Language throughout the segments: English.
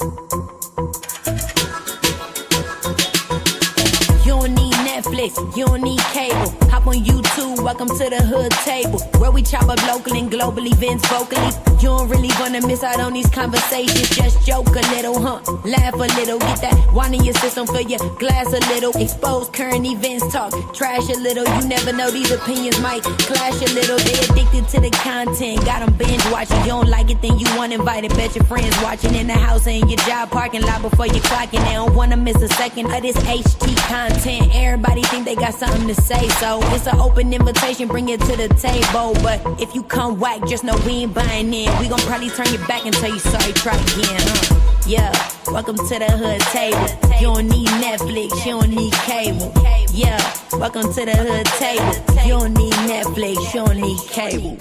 You don't need Netflix, you don't need cable. Hop on YouTube, welcome to the hood table, where we chop up local and global events vocally. You don't really wanna miss out on these conversations. Just joke a little, laugh a little, get that wine in your system, fill your glass a little. Expose current events, talk trash a little. You never know, these opinions might clash a little. They addicted to the content, got them binge watching. You don't like it, then you want invited. Bet your friends watching in the house and your job parking lot before you clocking. They don't wanna miss a second of this HT content. Everybody think they got something to say, so it's an open invitation, bring it to the table. But if you come whack, just know we ain't buying in. We gon' probably turn your back and tell you sorry, try again, Yeah, welcome to the hood table. You don't need Netflix, you don't need cable. Yeah, welcome to the hood table. You don't need Netflix, you don't need cable.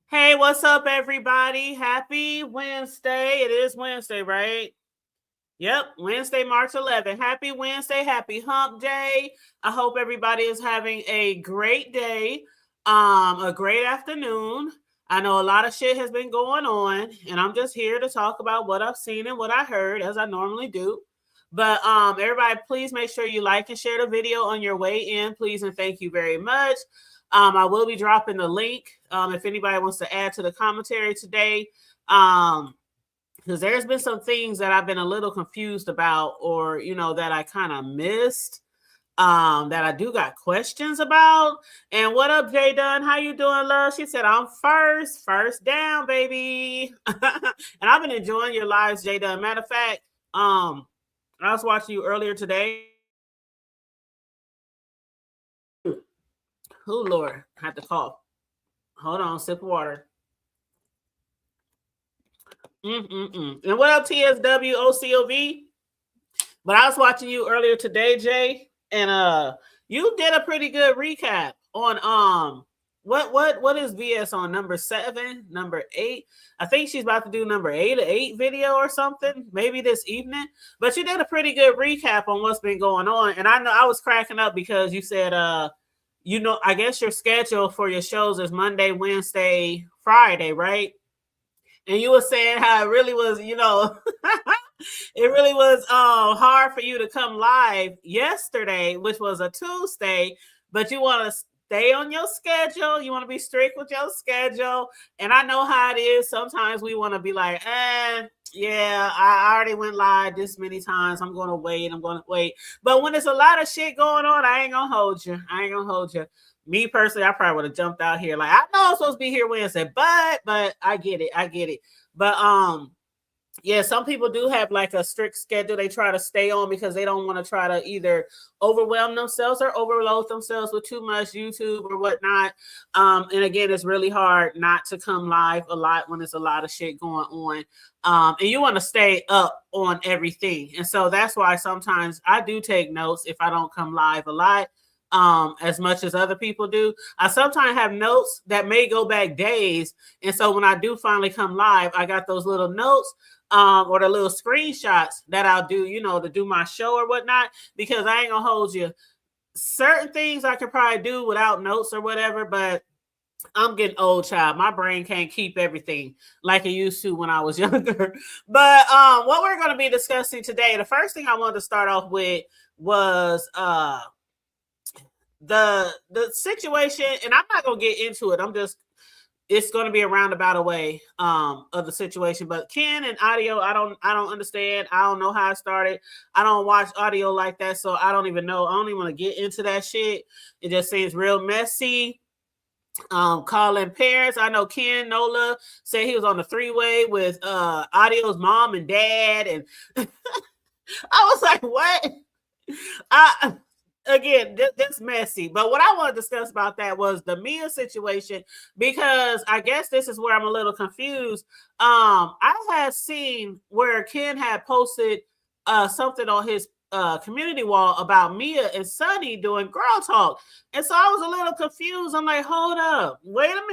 Hey, what's up, everybody? Happy Wednesday. It is Wednesday, right? Yep, Wednesday, March 11th. Happy Wednesday. Happy hump day. I hope everybody is having a great day, a great afternoon. I know a lot of shit has been going on, and I'm just here to talk about what I've seen and what I heard, as I normally do. But everybody, please make sure you like and share the video on your way in, please, and thank you very much. I will be dropping the link if anybody wants to add to the commentary today, because there's been some things that I've been a little confused about, or, that I kind of missed, that I do got questions about. And what up, Jay Dunn? How you doing, love? She said, I'm first down, baby. And I've been enjoying your lives, Jay Dunn. Matter of fact, I was watching you earlier today. Oh, Lord, I had to cough. Hold on, sip of water. And what up, TSW, OCOV? But I was watching you earlier today, Jay, and you did a pretty good recap on what is VS on number 7, number 8. I think she's about to do number 8 video or something, maybe this evening. But you did a pretty good recap on what's been going on, and I know I was cracking up because you said I guess your schedule for your shows is Monday, Wednesday, Friday, right? And you were saying how it really was, it really was hard for you to come live yesterday, which was a Tuesday, but you want to stay on your schedule. You want to be strict with your schedule. And I know how it is. Sometimes we want to be like, yeah, I already went live this many times. I'm going to wait. But when there's a lot of shit going on, I ain't going to hold you. Me personally, I probably would have jumped out here. Like, I know I'm supposed to be here Wednesday, but I get it. But, yeah, some people do have like a strict schedule they try to stay on because they don't want to try to either overwhelm themselves or overload themselves with too much YouTube or whatnot. And again, it's really hard not to come live a lot when there's a lot of shit going on. And you want to stay up on everything. And so that's why sometimes I do take notes if I don't come live a lot. As much as other people do. I sometimes have notes that may go back days. And so when I do finally come live, I got those little notes or the little screenshots that I'll do, to do my show or whatnot, because I ain't gonna hold you. Certain things I could probably do without notes or whatever, but I'm getting old, child. My brain can't keep everything like it used to when I was younger. But what we're going to be discussing today, the first thing I wanted to start off with was the situation, and I'm not gonna get into it. It's going to be a roundabout way of the situation. But Ken and audio, I don't understand. I don't know how it started. I don't watch audio like that, so I don't even know. I don't even want to get into that shit. It just seems real messy. Calling parents. I know Ken Nola said he was on the 3-way with audio's mom and dad, and I was like, what? Again, this messy. But what I want to discuss about that was the Mia situation, because I guess this is where I'm a little confused. I had seen where Ken had posted something on his community wall about Mia and Sonny doing girl talk. And so I was a little confused. I'm like, hold up. Wait a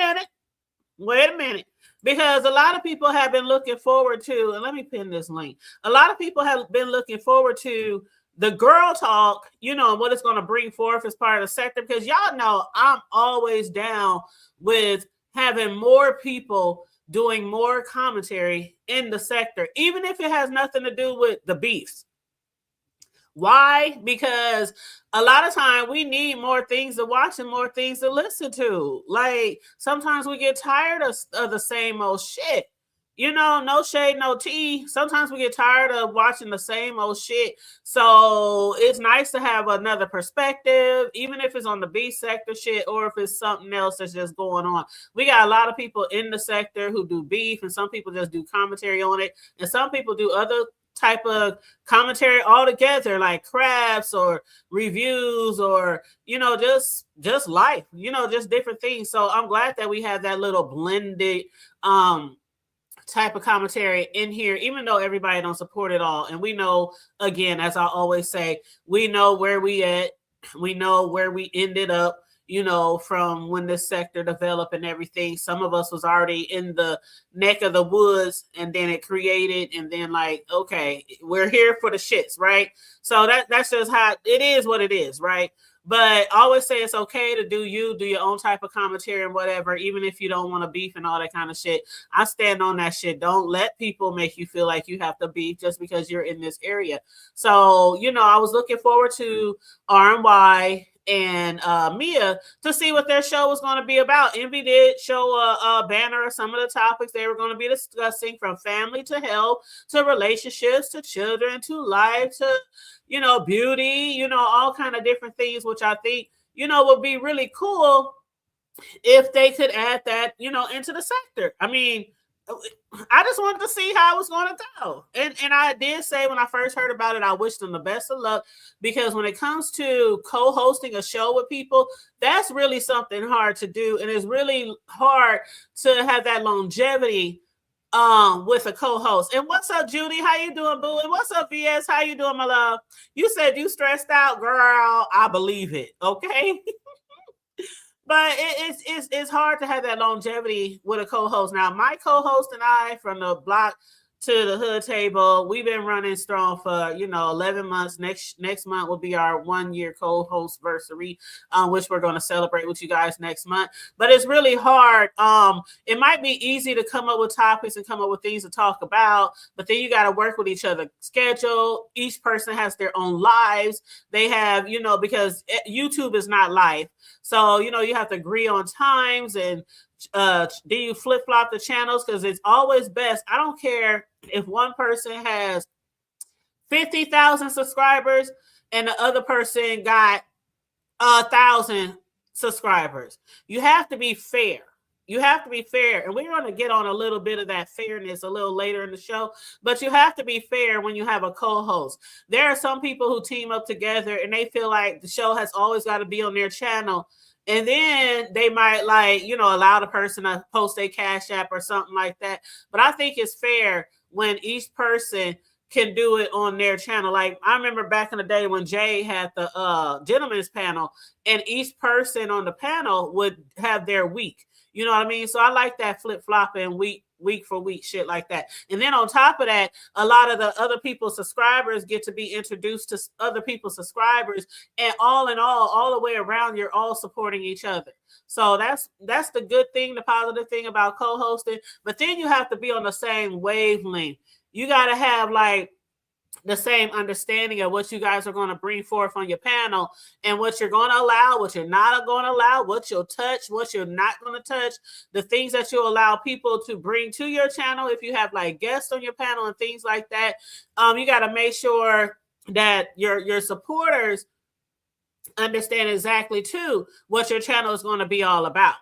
minute. because a lot of people have been looking forward to, and let me pin this link. A lot of people have been looking forward to the girl talk, you know, and what it's going to bring forth as part of the sector, because y'all know I'm always down with having more people doing more commentary in the sector, even if it has nothing to do with the beefs. Why? Because a lot of time we need more things to watch and more things to listen to. Like sometimes we get tired of the same old shit. You know, no shade, no tea. Sometimes we get tired of watching the same old shit. So it's nice to have another perspective, even if it's on the beef sector shit or if it's something else that's just going on. We got a lot of people in the sector who do beef, and some people just do commentary on it, and some people do other type of commentary altogether, like crafts or reviews or, you know, just life, you know, just different things. So I'm glad that we have that little blended type of commentary in here, even though everybody don't support it all. And we know, again, as I always say, we know where we at, we know where we ended up, you know, from when this sector developed and everything. Some of us was already in the neck of the woods, and then it created, and then like, okay, we're here for the shits, right? So that's just how it is, what it is, right? But I always say it's okay to do your own type of commentary and whatever, even if you don't want to beef and all that kind of shit. I stand on that shit. Don't let people make you feel like you have to beef just because you're in this area. So, you know, I was looking forward to RNY and Mia to see what their show was going to be about. Envy did show a banner of some of the topics they were going to be discussing, from family to health to relationships to children to life to, you know, beauty, you know, all kind of different things, which I think, you know, would be really cool if they could add that, you know, into the sector. I mean, I just wanted to see how it was going to go. And I did say when I first heard about it, I wish them the best of luck, because when it comes to co-hosting a show with people, that's really something hard to do. And it's really hard to have that longevity with a co-host. And what's up, Judy? How you doing, boo? And what's up, VS? How you doing, my love? You said you stressed out, girl. I believe it. Okay. But it's hard to have that longevity with a co-host. Now, my co-host and I, from the block to the hood table, we've been running strong for, you know, 11 months. Next month will be our 1 year co-host anniversary, which we're going to celebrate with you guys next month. But it's really hard. It might be easy to come up with topics and come up with things to talk about, but then you got to work with each other's schedule. Each person has their own lives. They have, you know, because YouTube is not live. So, you know, you have to agree on times, and do you flip-flop the channels? Because it's always best. I don't care if one person has 50,000 subscribers and the other person got 1,000 subscribers. You have to be fair. You have to be fair. And we're going to get on a little bit of that fairness a little later in the show. But you have to be fair when you have a co-host. There are some people who team up together and they feel like the show has always got to be on their channel. And then they might, like, you know, allow the person to post a Cash App or something like that. But I think it's fair when each person can do it on their channel. Like, I remember back in the day when Jay had the gentleman's panel, and each person on the panel would have their week. You know what I mean? So I like that flip-flopping week for week shit like that. And then on top of that, a lot of the other people's subscribers get to be introduced to other people's subscribers. And all in all the way around, you're all supporting each other. So that's the good thing, the positive thing about co-hosting. But then you have to be on the same wavelength. You got to have like the same understanding of what you guys are going to bring forth on your panel, and what you're going to allow, what you're not going to allow, what you'll touch, what you're not going to touch, the things that you allow people to bring to your channel. If you have like guests on your panel and things like that, you got to make sure that your supporters understand exactly too what your channel is going to be all about.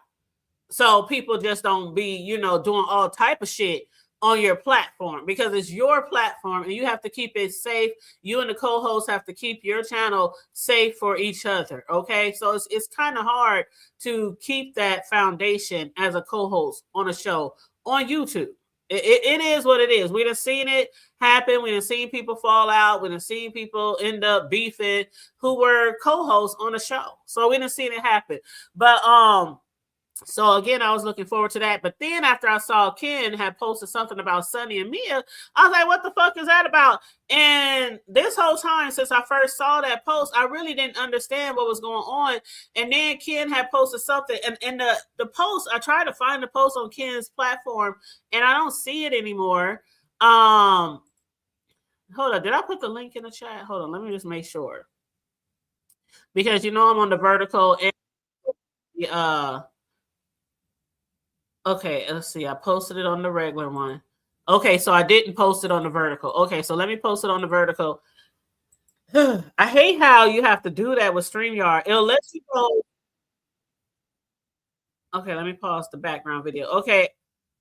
So people just don't be, you know, doing all type of shit on your platform, because it's your platform and you have to keep it safe. You and the co-host have to keep your channel safe for each other. Okay. So it's kind of hard to keep that foundation as a co-host on a show on YouTube. It is what it is. We done seen it happen. We done seen people fall out. We done seen people end up beefing who were co-hosts on a show. So we done seen it happen. But So again, I was looking forward to that. But then after I saw Ken had posted something about Sunny and Mia, I was like, what the fuck is that about? And this whole time since I first saw that post, I really didn't understand what was going on. And then Ken had posted something, and the post, I tried to find the post on Ken's platform and I don't see it anymore. Hold on, did I put the link in the chat? Hold on, let me just make sure. Because I'm on the vertical and okay, let's see. I posted it on the regular one. Okay, so I didn't post it on the vertical. Okay, so let me post it on the vertical. I hate how you have to do that with StreamYard. It'll let you go. Okay, let me pause the background video. Okay,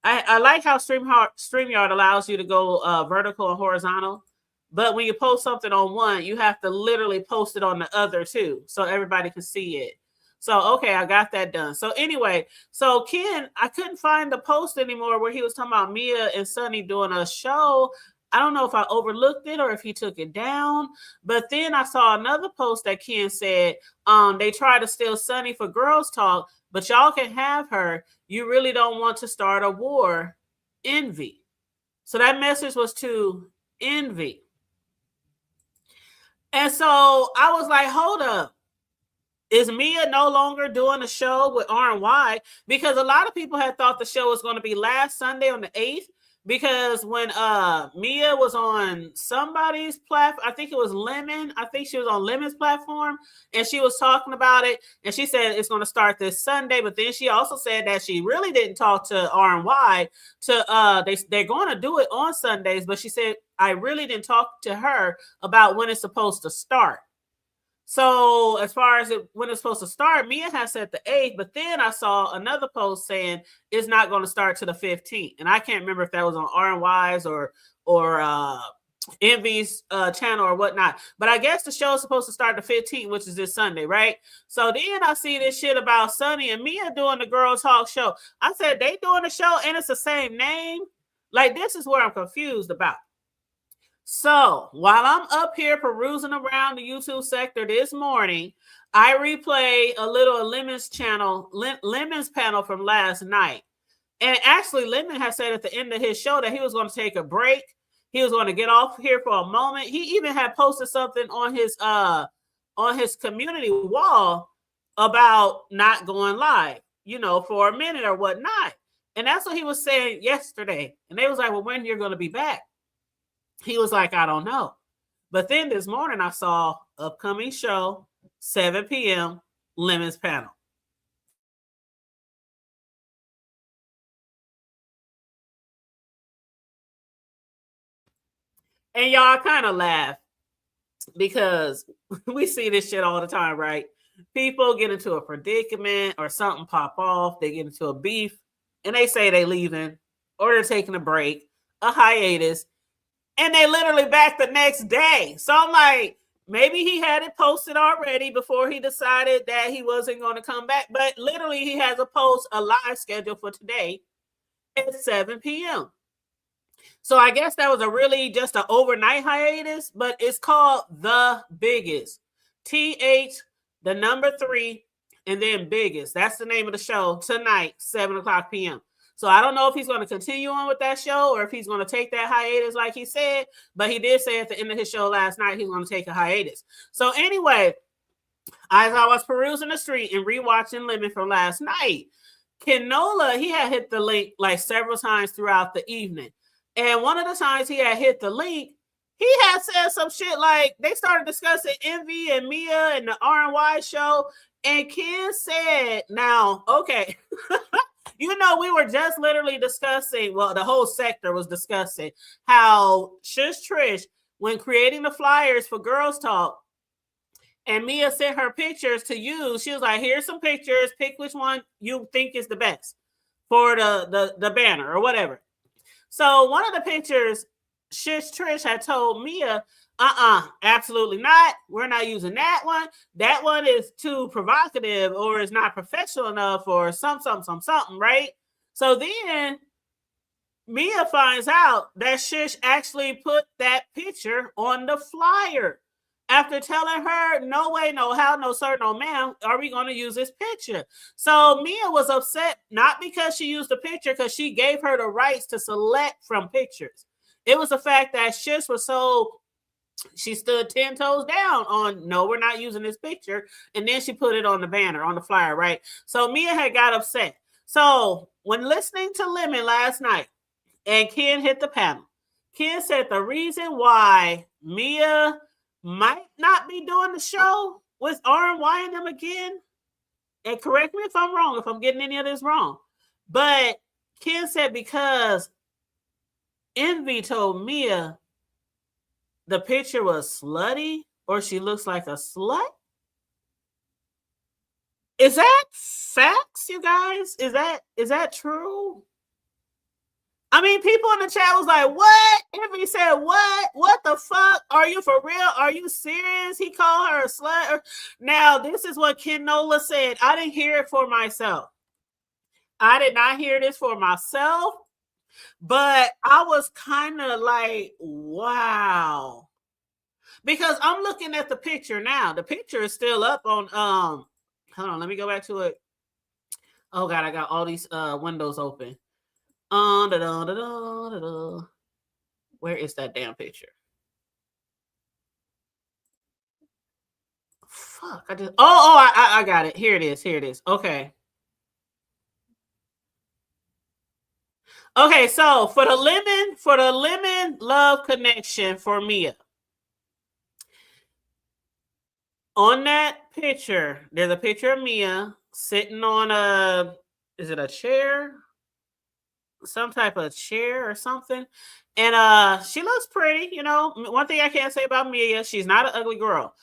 I like how StreamYard allows you to go vertical and horizontal. But when you post something on one, you have to literally post it on the other too, so everybody can see it. So, okay, I got that done. So anyway, so Ken, I couldn't find the post anymore where he was talking about Mia and Sunny doing a show. I don't know if I overlooked it or if he took it down. But then I saw another post that Ken said, they tried to steal Sunny for Girls Talk, but y'all can have her. You really don't want to start a war. Envy. So that message was to Envy. And so I was like, hold up. Is Mia no longer doing a show with RNY? Because a lot of people had thought the show was going to be last Sunday on the 8th. Because when Mia was on somebody's platform, I think it was Lemon. I think she was on Lemon's platform, and she was talking about it. And she said it's going to start this Sunday. But then she also said that she really didn't talk to RNY. They're going to do it on Sundays. But she said, I really didn't talk to her about when it's supposed to start. So as far as when it's supposed to start, Mia has said the 8th, but then I saw another post saying it's not going to start to the 15th. And I can't remember if that was on RNY's or Envy's channel or whatnot. But I guess the show is supposed to start the 15th, which is this Sunday, right? So then I see this shit about Sunny and Mia doing the Girl Talk show. I said, they doing the show and it's the same name? Like, this is where I'm confused about. So while I'm up here perusing around the YouTube sector this morning, I replay a little of Lemon's panel from last night. And actually, Lemon has said at the end of his show that he was going to take a break. He was going to get off here for a moment. He even had posted something on his community wall about not going live, for a minute or whatnot. And that's what he was saying yesterday. And they was like, well, when you're going to be back? He was like, I don't know. But then this morning I saw upcoming show, 7 p.m., Lemon's panel. And y'all kind of laugh because we see this shit all the time, right? People get into a predicament or something pop off. They get into a beef and they say they leaving or they're taking a break, a hiatus. And they literally back the next day. So I'm like, maybe he had it posted already before he decided that he wasn't going to come back. But literally, he has a live schedule for today at 7 p.m. So I guess that was just an overnight hiatus, but it's called The Biggest. TH, the number 3, and then Biggest. That's the name of the show tonight, 7 o'clock p.m. So I don't know if he's going to continue on with that show or if he's going to take that hiatus like he said, but he did say at the end of his show last night he's going to take a hiatus. So anyway, as I was perusing the street and rewatching Lemon from last night, Kenola, he had hit the link like several times throughout the evening. And one of the times he had hit the link, he had said some shit like they started discussing Envy and Mia and the RNY show. And Ken said, now, okay, we were just literally discussing, well, the whole sector was discussing how Shush Trish, when creating the flyers for Girls Talk, and Mia sent her pictures to use, she was like, here's some pictures, pick which one you think is the best for the banner or whatever. So one of the pictures, Shush Trish had told Mia, absolutely not. We're not using that one. That one is too provocative or is not professional enough or something, right? So then Mia finds out that Shush actually put that picture on the flyer. after telling her, no way, no how, no sir, no ma'am, are we going to use this picture? So Mia was upset, not because she used the picture, because she gave her the rights to select from pictures. It was the fact that Shish was so, she stood 10 toes down on, no, we're not using this picture. And then she put it on the banner, on the flyer, right? So Mia had got upset. So when listening to Lemon last night and Ken hit the panel, Ken said the reason why Mia might not be doing the show with RNY and them again, and correct me if I'm wrong, if I'm getting any of this wrong, but Ken said because Envy told Mia the picture was slutty or she looks like a slut. Is that facts, you guys? Is that true? I mean, people in the chat was like, what? Envy said, what? What the fuck? Are you for real? Are you serious? He called her a slut. Now, this is what Ken Nola said. I didn't hear it for myself. I did not hear this for myself, but I was kind of like, wow. Because I'm looking at the picture now. The picture is still up on, hold on, let me go back to it. Oh God, I got all these windows open. Where is that damn picture? Fuck, I just, I got it. Here it is. Okay. Okay, so for the lemon love connection for Mia. On that picture, there's a picture of Mia sitting on is it a chair? Some type of chair or something. And she looks pretty, you know. One thing I can't say about Mia, she's not an ugly girl.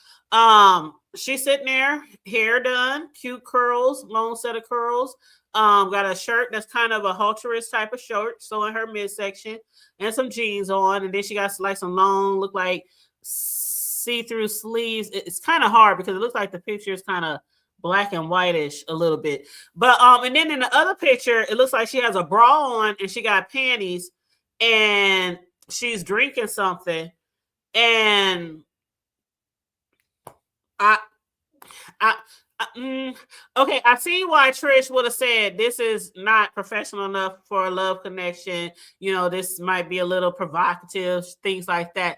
She's sitting there, hair done, cute curls, long set of curls. Got a shirt that's kind of a halterist type of shirt, so in her midsection, and some jeans on, and then she got like some long, look like see-through sleeves. It's kind of hard because it looks like the picture is kind of black and whitish a little bit. But and then in the other picture, it looks like she has a bra on and she got panties and she's drinking something. And okay, I see why Trish would have said this is not professional enough for a love connection. You know, this might be a little provocative, things like that.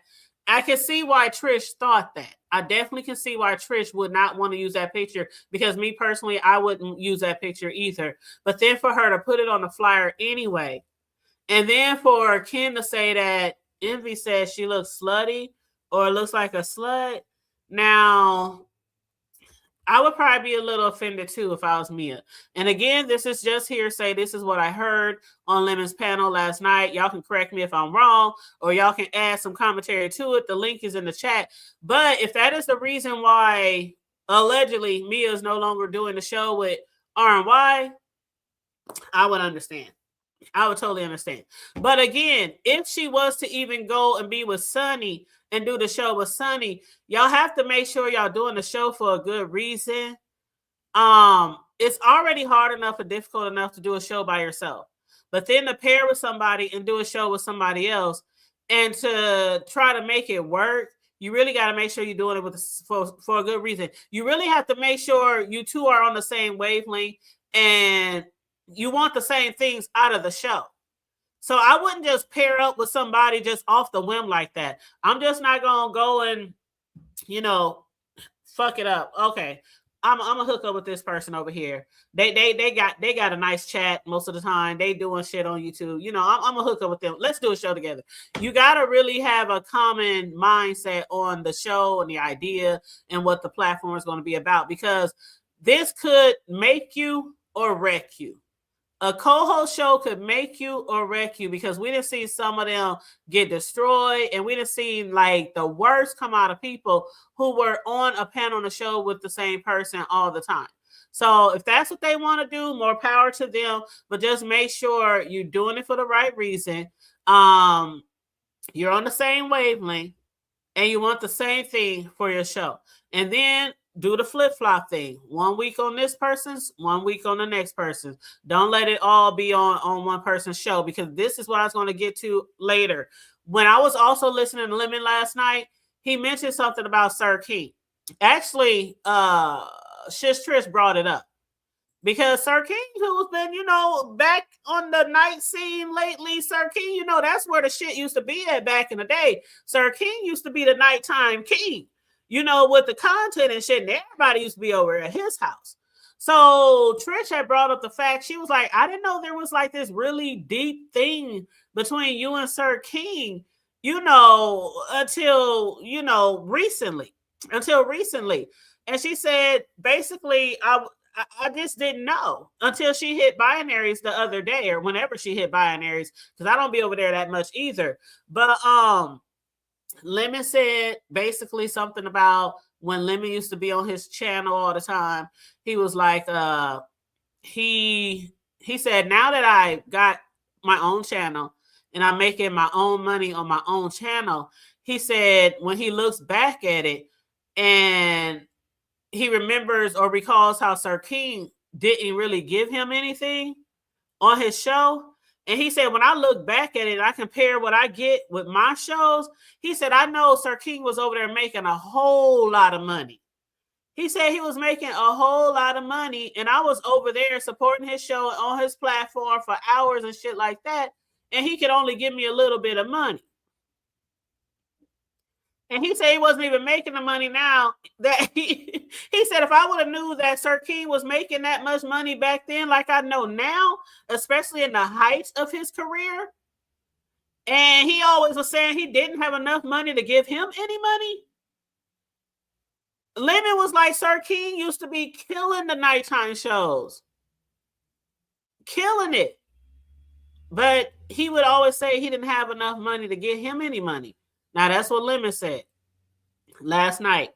I can see why Trish thought that. I definitely can see why Trish would not want to use that picture, because me personally, I wouldn't use that picture either. But then for her to put it on the flyer anyway, and then for Ken to say that Envy says she looks slutty or looks like a slut. Now, I would probably be a little offended too if I was Mia. And again, this is just hearsay. This is what I heard on Lemon's panel last night. Y'all can correct me if I'm wrong, or y'all can add some commentary to it. The link is in the chat. But if that is the reason why allegedly Mia is no longer doing the show with RNY, I would understand. I would totally understand. But again, if she was to even go and be with Sonny and do the show with Sonny, y'all have to make sure y'all doing the show for a good reason. It's already hard enough or difficult enough to do a show by yourself. But then to pair with somebody and do a show with somebody else and to try to make it work, you really got to make sure you're doing it for a good reason. You really have to make sure you two are on the same wavelength and you want the same things out of the show. So I wouldn't just pair up with somebody just off the whim like that. I'm just not going to go and, you know, fuck it up. Okay, I'm going to hook up with this person over here. They got a nice chat most of the time. They doing shit on YouTube. You know, I'm going to hook up with them. Let's do a show together. You got to really have a common mindset on the show and the idea and what the platform is going to be about, because this could make you or wreck you. A co-host show could make you or wreck you, because we didn't see some of them get destroyed, and we didn't see like the worst come out of people who were on a panel on the show with the same person all the time. So if that's what they want to do, more power to them, but just make sure you're doing it for the right reason. You're on the same wavelength and you want the same thing for your show. And then do the flip-flop thing. 1 week on this person's, 1 week on the next person's. Don't let it all be on one person's show, because this is what I was going to get to later. When I was also listening to Lemon last night, he mentioned something about Sir King. Actually, Shish Trish brought it up. Because Sir King, who's been, back on the night scene lately, Sir King, that's where the shit used to be at back in the day. Sir King used to be the nighttime king, with the content and shit. And everybody used to be over at his house. So Trish had brought up the fact, she was like, I didn't know there was like this really deep thing between you and Sir King, until, recently. Until recently. And she said, basically, I just didn't know until she hit binaries the other day, or whenever she hit binaries, because I don't be over there that much either. But Lemon said basically something about when Lemon used to be on his channel all the time. He was like, he said, now that I got my own channel and I'm making my own money on my own channel, he said when he looks back at it and he remembers or recalls how Sir King didn't really give him anything on his show. And he said, when I look back at it, I compare what I get with my shows. He said, I know Sir King was over there making a whole lot of money. He said he was making a whole lot of money. And I was over there supporting his show on his platform for hours and shit like that. And he could only give me a little bit of money. And he said he wasn't even making the money now. That he said, if I would have knew that Sir King was making that much money back then, like I know now, especially in the height of his career, and he always was saying he didn't have enough money to give him any money. Lemon was like, Sir King used to be killing the nighttime shows. Killing it. But he would always say he didn't have enough money to give him any money. Now that's what Lemon said last night.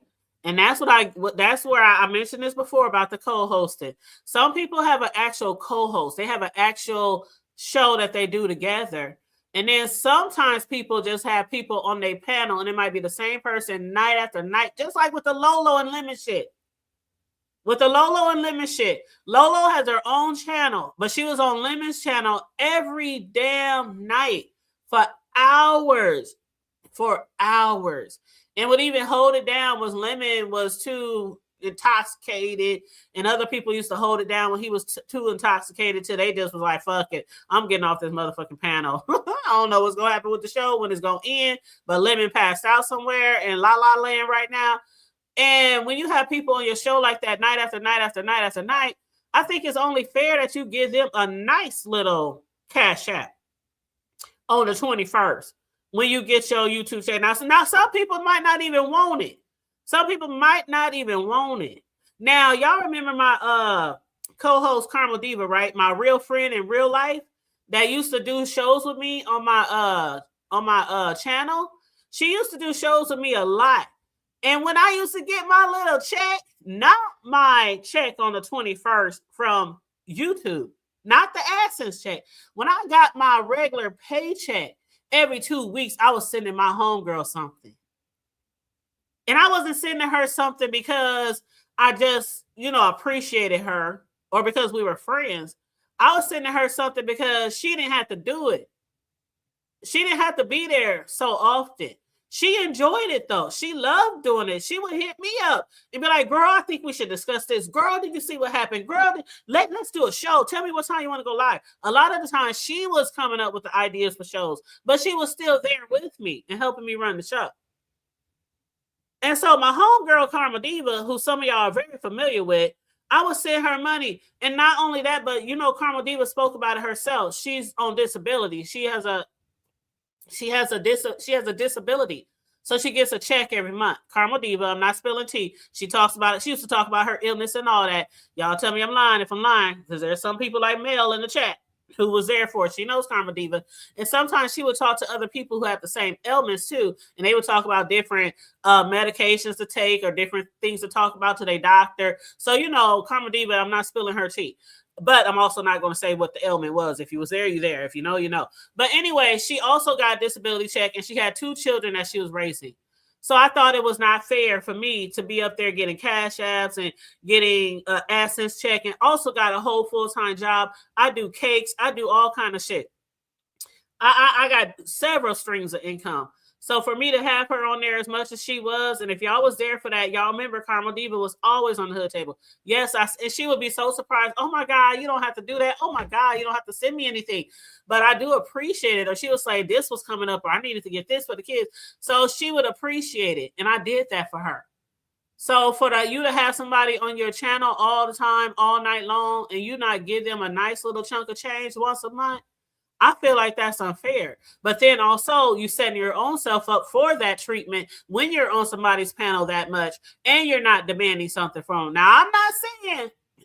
And that's where I mentioned this before about the co-hosting. Some people have an actual co-host. They have an actual show that they do together. And then sometimes people just have people on their panel, and it might be the same person night after night, just like with the Lolo and Lemon shit. With the Lolo and Lemon shit. Lolo has her own channel, but she was on Lemon's channel every damn night for hours. And what even hold it down was Lemon was too intoxicated, and other people used to hold it down when he was too intoxicated till they just was like, fuck it, I'm getting off this motherfucking panel. I don't know what's gonna happen with the show, when it's gonna end, but Lemon passed out somewhere in La La Land right now. And when you have people on your show like that night after night after night after night, I think it's only fair that you give them a nice little cash app on the 21st. When you get your YouTube channel. Now, some people might not even want it. Some people might not even want it. Now, y'all remember my co-host Carmel Diva, right? My real friend in real life that used to do shows with me on my channel. She used to do shows with me a lot. And when I used to get my little check, not my check on the 21st from YouTube, not the AdSense check. When I got my regular paycheck, every 2 weeks, I was sending my homegirl something. And I wasn't sending her something because I just, appreciated her or because we were friends. I was sending her something because she didn't have to do it. She didn't have to be there so often. She enjoyed it, though. She loved doing it. She would hit me up and be like, girl, I think we should discuss this. Girl, did you see what happened? Girl, let's do a show. Tell me what time you want to go live. A lot of the time, she was coming up with the ideas for shows, but she was still there with me and helping me run the show. And so my homegirl, Karma Diva, who some of y'all are very familiar with, I would send her money. And not only that, but, Karma Diva spoke about it herself. She's on disability. She has a disability. So she gets a check every month. Carmel Diva, I'm not spilling tea. She talks about it. She used to talk about her illness and all that. Y'all tell me I'm lying if I'm lying, because there's some people like Mel in the chat who was there for it. She knows Carmel Diva. And sometimes she would talk to other people who have the same ailments too. And they would talk about different medications to take or different things to talk about to their doctor. So, Carmel Diva, I'm not spilling her tea. But I'm also not going to say what the ailment was. If you was there, you there. If you know, you know. But anyway, she also got a disability check, and she had 2 children that she was raising. So I thought it was not fair for me to be up there getting cash apps and getting an AdSense check, and also got a whole full-time job. I do cakes. I do all kind of shit. I got several streams of income. So for me to have her on there as much as she was, and if y'all was there for that, y'all remember Carmel Diva was always on the hood table. Yes, and she would be so surprised. Oh my God, you don't have to do that. Oh my God, you don't have to send me anything. But I do appreciate it. Or she would say this was coming up, or I needed to get this for the kids. So she would appreciate it, and I did that for her. So for you to have somebody on your channel all the time, all night long, and you not give them a nice little chunk of change once a month, I feel like that's unfair. But then also you setting your own self up for that treatment when you're on somebody's panel that much and you're not demanding something from them. Now,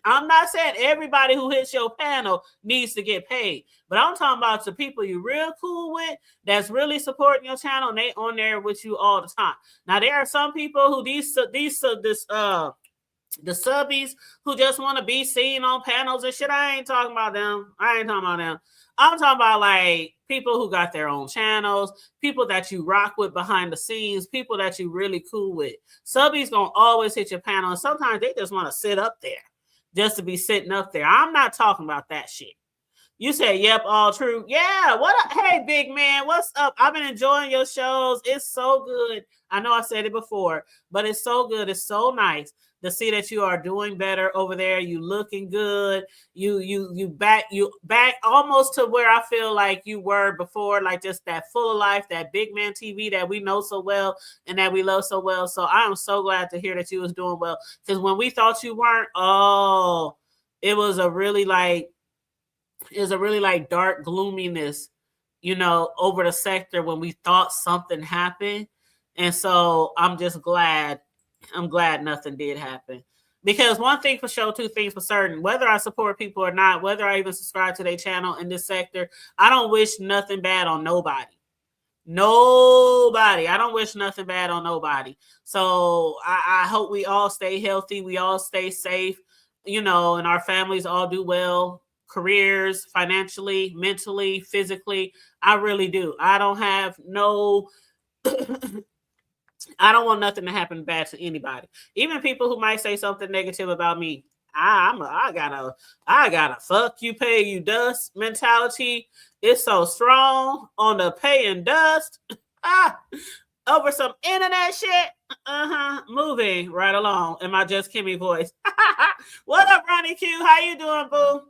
I'm not saying everybody who hits your panel needs to get paid, but I'm talking about the people you real cool with that's really supporting your channel and they on there with you all the time. Now, there are some people who the subbies who just want to be seen on panels and shit. I ain't talking about them. I'm talking about like people who got their own channels, people that you rock with behind the scenes, people that you really cool with. Subbies gonna always hit your panel, and sometimes they just want to sit up there just to be sitting up there. I'm not talking about that shit. You said, yep, all true. Yeah, what up? Hey, big man, what's up? I've been enjoying your shows. It's so good. I know I said it before, but it's so good. It's so nice to see that you are doing better over there. You looking good. You back almost to where I feel like you were before, like just that full of life, that big man TV that we know so well and that we love so well. So I am so glad to hear that you was doing well. Because when we thought you weren't, it was a really like dark gloominess, over the sector when we thought something happened. And so I'm glad nothing did happen. Because one thing for sure, two things for certain, whether I support people or not, whether I even subscribe to their channel in this sector, I don't wish nothing bad on nobody. I don't wish nothing bad on nobody. So I hope we all stay healthy. We all stay safe, and our families all do well. Careers, financially, mentally, physically. I really do. I don't have I don't want nothing to happen bad to anybody. Even people who might say something negative about me. I gotta fuck you, pay you dust mentality. It's so strong on the pay and dust. Over some internet shit. Moving right along in my Just Kimmy voice. What up, Ronnie Q? How you doing, boo?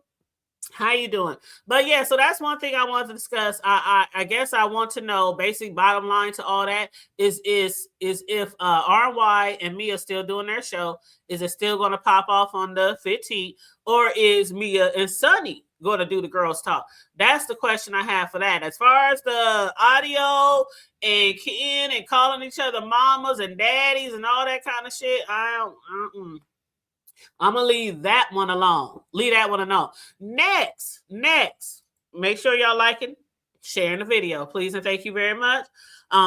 How you doing? But yeah, so that's one thing I wanted to discuss. I guess I want to know, basic bottom line to all that is if RNY and Mia still doing their show, is it still going to pop off on the 15th, or is Mia and Sunny going to do the girls talk? That's the question I have for that. As far as the audio and kin and calling each other mamas and daddies and all that kind of shit, I'm going to leave that one alone. Leave that one alone. Next. Make sure y'all liking, sharing the video, please, and thank you very much.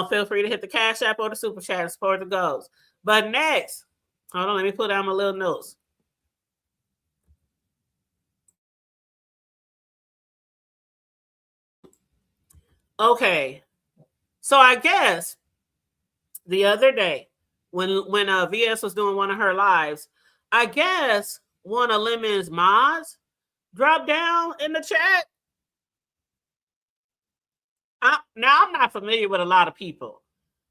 Feel free to hit the Cash App or the Super Chat to support the goals. But next, hold on, let me put down my little notes. Okay. So I guess the other day when VS was doing one of her lives, I guess one of Lemon's mods dropped down in the chat. Now, I'm not familiar with a lot of people.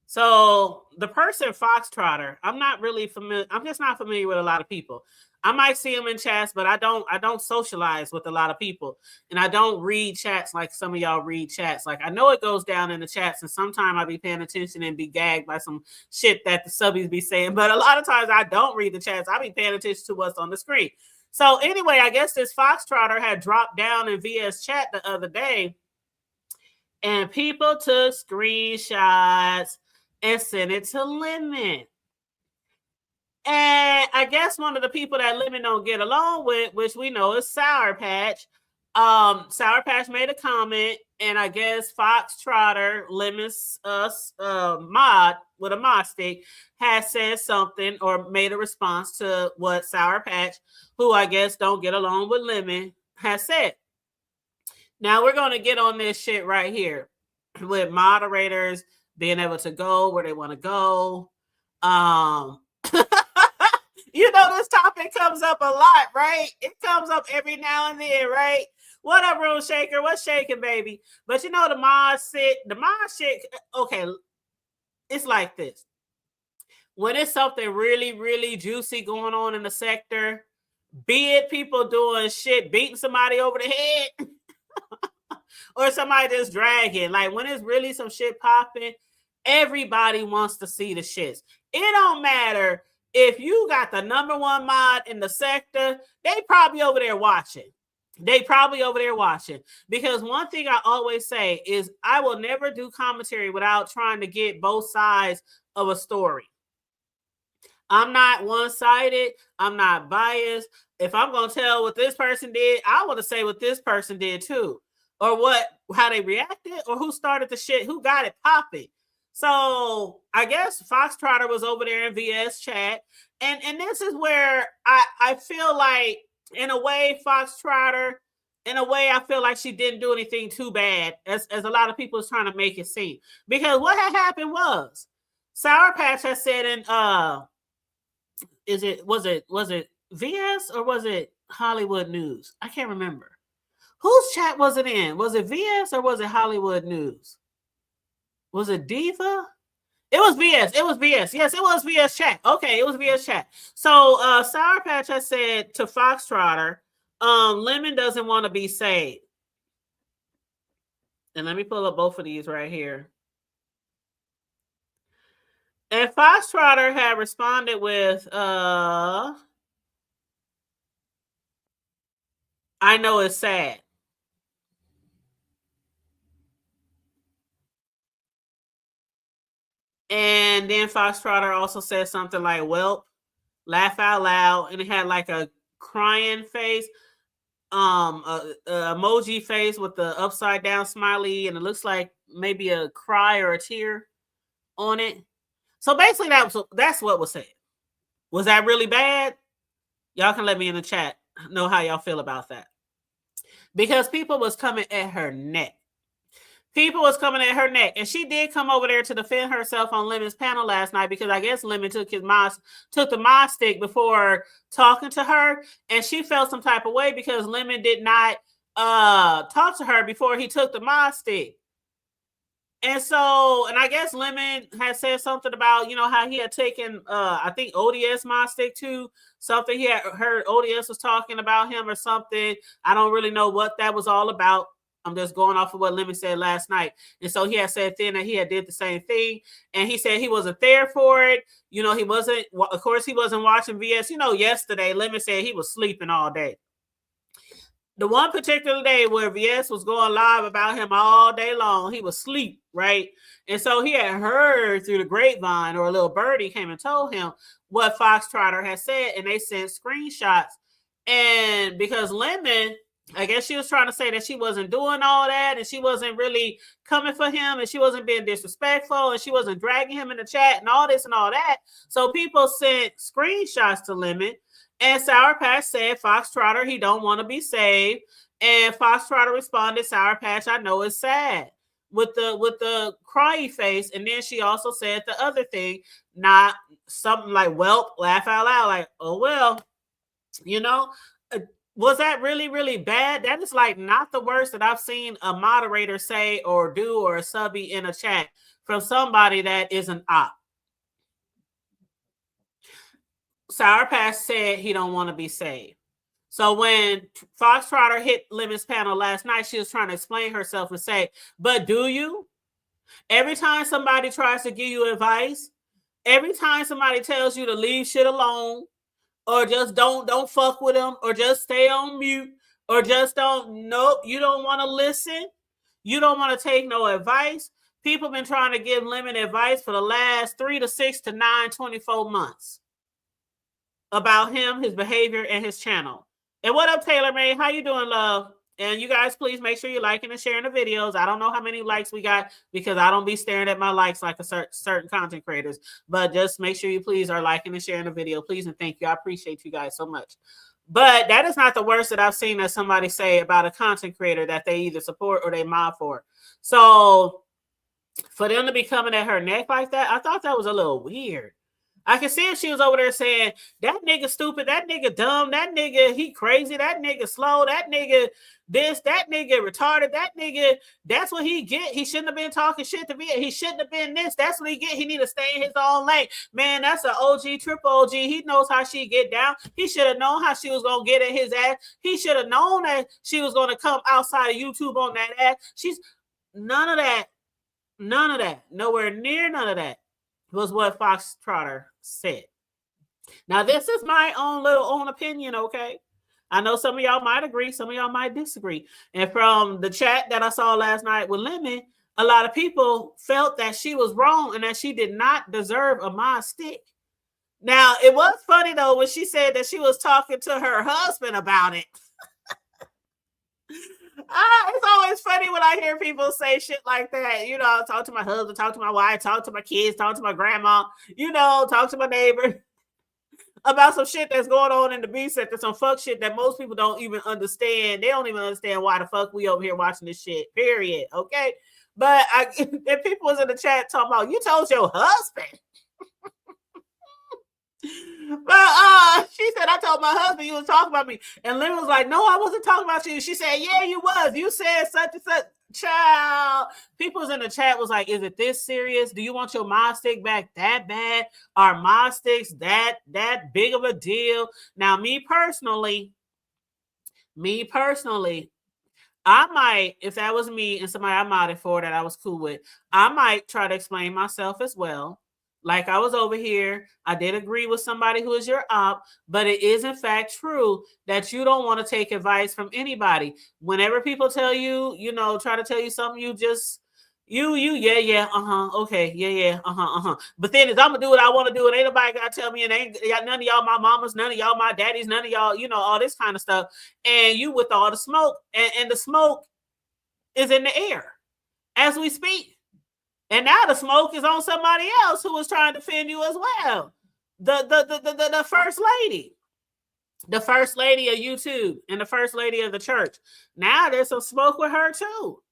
So the person Foxtrotter, I'm not really familiar. I'm just not familiar with a lot of people. I might see them in chats, but I don't socialize with a lot of people. And I don't read chats like some of y'all read chats. Like, I know it goes down in the chats, and sometimes I'll be paying attention and be gagged by some shit that the subbies be saying. But a lot of times I don't read the chats. I be paying attention to what's on the screen. So anyway, I guess this Foxtrotter had dropped down in VS chat the other day, and people took screenshots and sent it to Lemon. And I guess one of the people that Lemon don't get along with, which we know is Sour Patch. Sour Patch made a comment, and I guess Foxtrotter, Lemon's mod with a mod stick, has said something or made a response to what Sour Patch, who I guess don't get along with Lemon, has said. Now we're going to get on this shit right here with moderators being able to go where they want to go. This topic comes up a lot, right? It comes up every now and then, right? What up, Room Shaker? What's shaking, baby? But the mod shit, okay, it's like this. When it's something really, really juicy going on in the sector, be it people doing shit, beating somebody over the head, or somebody just dragging. Like when it's really some shit popping, everybody wants to see the shits. It don't matter if you got the #1 mod in the sector, they probably over there watching. Because one thing I always say is I will never do commentary without trying to get both sides of a story. I'm not one-sided. I'm not biased. If I'm going to tell what this person did, I want to say what this person did too. Or how they reacted, or who started the shit, who got it popping. So I guess Foxtrotter was over there in VS chat. And this is where I feel like, in a way, Foxtrotter, I feel like she didn't do anything too bad, as a lot of people is trying to make it seem. Because what had happened was, Sour Patch has said in was it VS or was it Hollywood News? I can't remember. Whose chat was it in? Was it VS or was it Hollywood News? Was it Diva? It was VS. Yes, it was VS chat. Okay, it was VS chat. So Sour Patch has said to Foxtrotter, Lemon doesn't want to be saved. And let me pull up both of these right here. And Foxtrotter had responded with, I know it's sad. And then Foxtrotter also said something like, "Welp," laugh out loud, and it had like a crying face, a emoji face with the upside down smiley, and it looks like maybe a cry or a tear on it. So basically, that's what was said. Was that really bad? Y'all can let me in the chat know how y'all feel about that. Because people was coming at her neck. And she did come over there to defend herself on Lemon's panel last night, because I guess Lemon took the mod stick before talking to her, and she felt some type of way because Lemon did not talk to her before he took the mod stick. And I guess Lemon had said something about, how he had taken, I think, ODS mod stick too. Something he had heard ODS was talking about him or something. I don't really know what that was all about. I'm just going off of what Lemon said last night. And so he had said then that he had did the same thing. And he said he wasn't there for it. He wasn't, of course, he wasn't watching VS. Yesterday, Lemon said he was sleeping all day. The one particular day where VS was going live about him all day long, he was asleep, right? And so he had heard through the grapevine, or a little birdie came and told him what Foxtrotter had said, and they sent screenshots. And because Lemon, I guess she was trying to say that she wasn't doing all that, and she wasn't really coming for him, and she wasn't being disrespectful, and she wasn't dragging him in the chat and all this and all that. So people sent screenshots to Lemon. And Sour Patch said, Foxtrotter, he don't want to be saved. And Foxtrotter responded, Sour Patch, I know it's sad, with the cryy face. And then she also said the other thing, not something like, "Welp," laugh out loud, like, "Oh, well," was that really, really bad? That is like not the worst that I've seen a moderator say or do, or a subby in a chat from somebody that is an op. Sour Patch said he don't want to be saved. So when Foxtrotter hit Lemon's panel last night, she was trying to explain herself and say, "But do you? Every time somebody tries to give you advice, every time somebody tells you to leave shit alone, or just don't fuck with them, or just stay on mute, or just you don't want to listen, you don't want to take no advice." People been trying to give Lemon advice for the last 3 to 6 to 9, 24 months. About him, his behavior, and his channel. And what up, Taylor May? How you doing, love? And you guys, please make sure you're liking and sharing the videos. I don't know how many likes we got, because I don't be staring at my likes like a certain content creators. But just make sure you please are liking and sharing the video, please, and thank you. I appreciate you guys so much. But that is not the worst that I've seen that somebody say about a content creator that they either support or they mod for. So for them to be coming at her neck like that, I thought that was a little weird. I can see if she was over there saying, that nigga stupid, that nigga dumb, that nigga, he crazy, that nigga slow, that nigga this, that nigga retarded, that nigga, that's what he get. He shouldn't have been talking shit to me. He shouldn't have been this. That's what he get. He need to stay in his own lane. Man, that's an OG, triple OG. He knows how she get down. He should have known how she was going to get at his ass. He should have known that she was going to come outside of YouTube on that ass. She's none of that. None of that. Nowhere near none of that was what Foxtrotter said. Now, this is my own opinion, okay? I know some of y'all might agree, some of y'all might disagree. And from the chat that I saw last night with Lemon, a lot of people felt that she was wrong and that she did not deserve a mod stick. Now, it was funny, though, when she said that she was talking to her husband about it. It's always funny when I hear people say shit like that. You know, talk to my husband, talk to my wife, talk to my kids, talk to my grandma, you know, talk to my neighbor about some shit that's going on in the B sector, some fuck shit that most people don't even understand. They don't even understand why the fuck we over here watching this shit, period. Okay. But if people was in the chat talking about, you told your husband. But she said, I told my husband you was talking about me. And Lynn was like, no, I wasn't talking about you. She said, yeah, you was. You said such and such. Child. People in the chat was like, is it this serious? Do you want your mod stick back that bad? Are mod sticks that big of a deal? Now, me personally, I might, if that was me and somebody I modded for that I was cool with, I might try to explain myself as well. Like I was over here, I did agree with somebody who is your op, but it is in fact true that you don't want to take advice from anybody. Whenever people tell you, you know, try to tell you something, you just, yeah, okay, yeah, But then as I'm gonna do what I want to do, and ain't nobody gotta tell me, and ain't none of y'all my mamas, none of y'all my daddies, none of y'all, you know, all this kind of stuff. And you with all the smoke, and the smoke is in the air as we speak. And now the smoke is on somebody else who is trying to defend you as well. The first lady. The first lady of YouTube and the first lady of the church. Now there's some smoke with her too.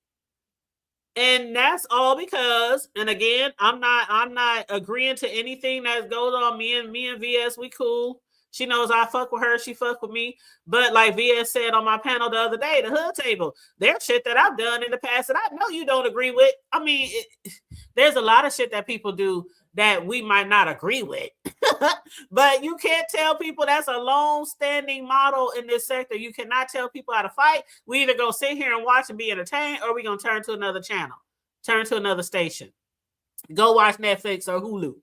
And that's all because, and again, I'm not agreeing to anything that goes on. Me and VS, we cool. She knows I fuck with her. She fuck with me. But like VS said on my panel the other day, the hood table, there's shit that I've done in the past that I know you don't agree with. I mean, there's a lot of shit that people do that we might not agree with. But you can't tell people that's a long-standing model in this sector. You cannot tell people how to fight. We either go sit here and watch and be entertained, or we're going to turn to another channel, turn to another station, go watch Netflix or Hulu,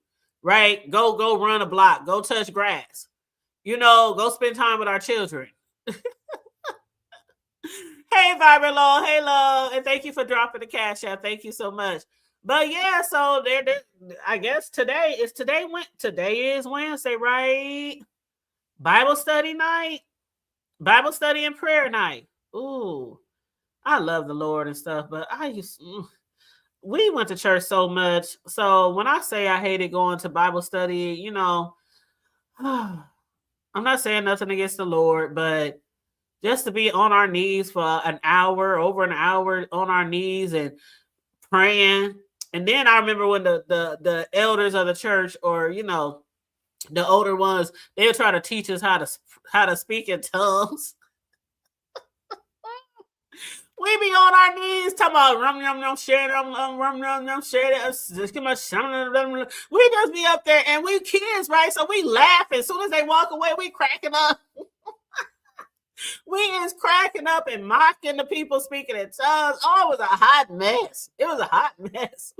right? Go run a block, go touch grass. You know, go spend time with our children. Hey, Vibrant Law. Hey, love. And thank you for dropping the cash out. Thank you so much. But yeah, so there I guess today is Wednesday, right? Bible study night. Bible study and prayer night. Ooh, I love the Lord and stuff, but we went to church so much. So when I say I hated going to Bible study, you know, I'm not saying nothing against the Lord, but just to be on our knees for over an hour on our knees and praying. And then I remember when the elders of the church, or, you know, the older ones, they'll try to teach us how to speak in tongues. We be on our knees talking about rum yum yum share we just be up there and we kids, right? So we laugh as soon as they walk away, we cracking up. We is cracking up and mocking the people speaking in tongues. Oh, it was a hot mess. It was a hot mess.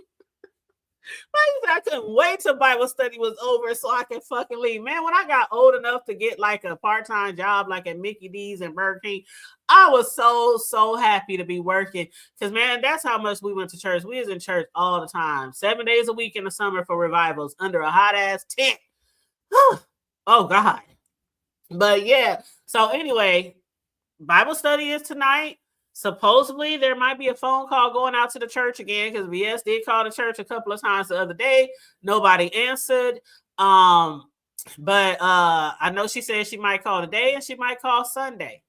I couldn't wait till Bible study was over so I could fucking leave. Man, when I got old enough to get like a part-time job like at Mickey D's and Burger King, I was so happy to be working. Because, man, that's how much we went to church. We was in church all the time. 7 days a week in the summer for revivals under a hot-ass tent. Oh, God. But, yeah. So, anyway, Bible study is tonight. Supposedly, there might be a phone call going out to the church again, because VS did call the church a couple of times the other day. Nobody answered. But I know she said she might call today and she might call Sunday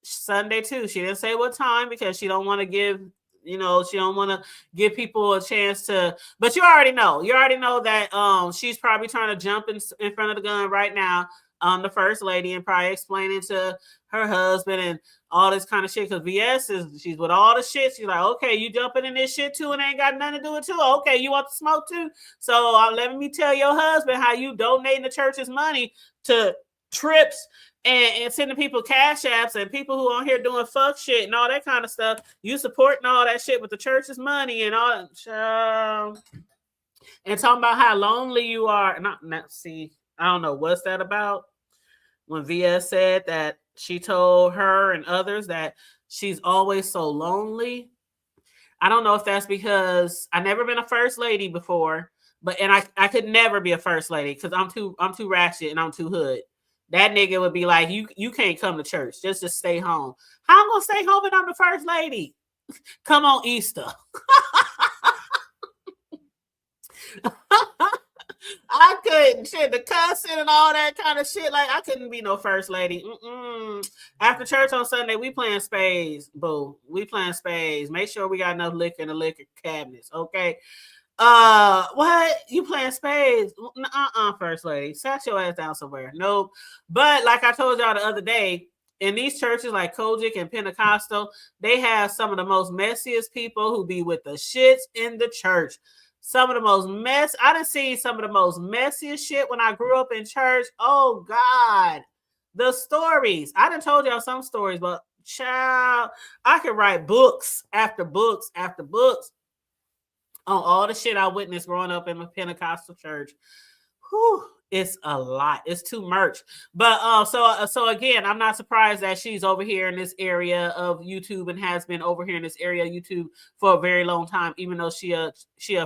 too. She didn't say what time because she don't want to give You know, she don't want to give people a chance to, but you already know that she's probably trying to jump in front of the gun right now, the first lady, and probably explaining to her husband and all this kind of shit. Because she's with all the shit. She's like, okay, you jumping in this shit too and ain't got nothing to do with it too. Okay, you want to smoke too? So let me tell your husband how you donating the church's money to trips and sending people cash apps and people who on here doing fuck shit and all that kind of stuff. You supporting all that shit with the church's money and all that. And talking about how lonely you are. See, I don't know what's that about. When VS said that she told her and others that she's always so lonely. I don't know if that's because I never been a first lady before, and I could never be a first lady because I'm too ratchet and I'm too hood. That nigga would be like, you can't come to church. Just stay home. How I'm gonna stay home and I'm the first lady? Come on Easter. I couldn't shit the cussing and all that kind of shit. Like I couldn't be no first lady. After church on Sunday, we playing spades. Boo. We playing spades. Make sure we got enough liquor in the liquor cabinets. Okay. What? You playing spades? First lady. Sat your ass down somewhere. Nope. But like I told y'all the other day, in these churches like Kojic and Pentecostal, they have some of the most messiest people who be with the shits in the church. Some of the most I done seen some of the most messiest shit when I grew up in church. Oh God. The stories. I done told y'all some stories, but child, I could write books after books after books on all the shit I witnessed growing up in a Pentecostal church. Whew, it's a lot. It's too much. But so again, I'm not surprised that she's over here in this area of YouTube and has been over here in this area of YouTube for a very long time, even though she a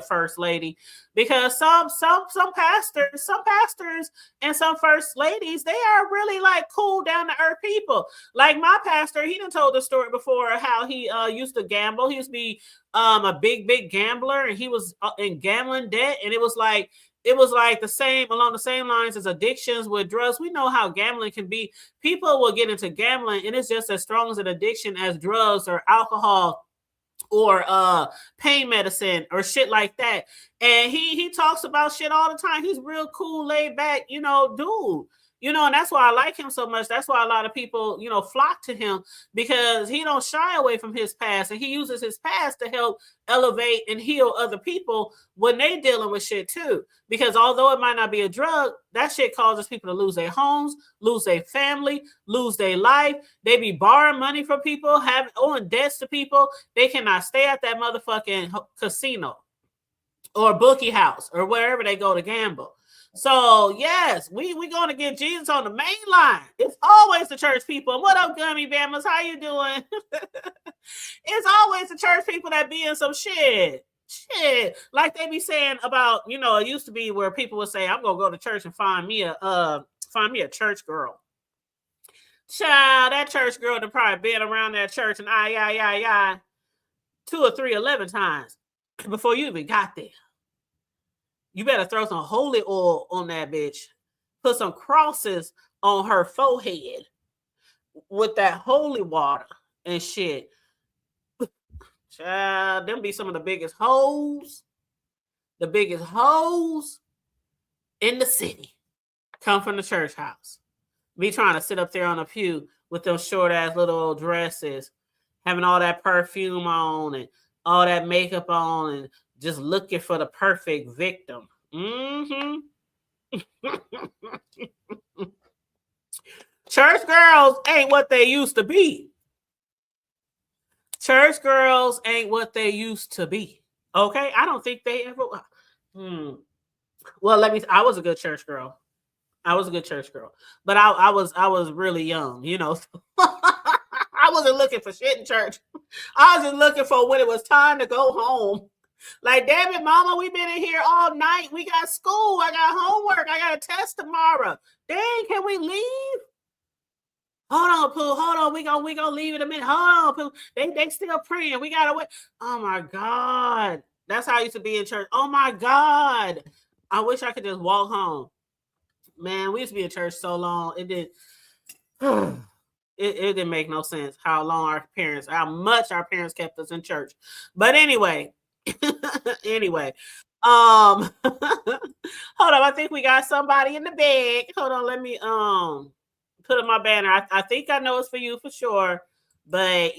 first lady. Because some pastors and some first ladies, they are really like cool, down to earth people. Like my pastor, he done told the story before how he used to gamble. He used to be a big gambler, and he was in gambling debt, and it was like along the same lines as addictions with drugs. We know how gambling can be. People will get into gambling and it's just as strong as an addiction as drugs or alcohol or pain medicine or shit like that. And he talks about shit all the time. He's real cool, laid back, dude. And that's why I like him so much. That's why a lot of people, flock to him, because he don't shy away from his past, and he uses his past to help elevate and heal other people when they dealing with shit too. Because although it might not be a drug, that shit causes people to lose their homes, lose their family, lose their life. They be borrowing money from people, owing debts to people. They cannot stay at that motherfucking casino or bookie house or wherever they go to gamble. So yes, we going to get Jesus on the main line. It's always the church people. And what up, Gummy Bammers? How you doing? It's always the church people that be in some shit. Like they be saying about, it used to be where people would say, I'm gonna go to church and find me a church girl. Child, that church girl that probably been around that church and 2 or 3 11 times before you even got there. You better throw some holy oil on that bitch. Put some crosses on her forehead with that holy water and shit. Child, them be some of the biggest hoes in the city. Come from the church house. Me trying to sit up there on a pew with those short ass little old dresses, having all that perfume on and all that makeup on, and just looking for the perfect victim. Church girls ain't what they used to be. Church girls ain't what they used to be. Okay? I don't think they ever. Well, I was a good church girl. But I was really young, I wasn't looking for shit in church. I was just looking for when it was time to go home. Like, damn it, mama, we been in here all night. We got school. I got homework. I got a test tomorrow. Dang, can we leave? Hold on, Pooh. Hold on. We gonna leave in a minute. Hold on, Pooh. They still praying. We gotta wait. Oh my God. That's how I used to be in church. Oh my God. I wish I could just walk home. Man, we used to be in church so long. It did. It didn't make no sense how much our parents kept us in church. But anyway, anyway, hold on. I think we got somebody in the bag. Hold on, let me put up my banner. I think I know it's for you for sure. But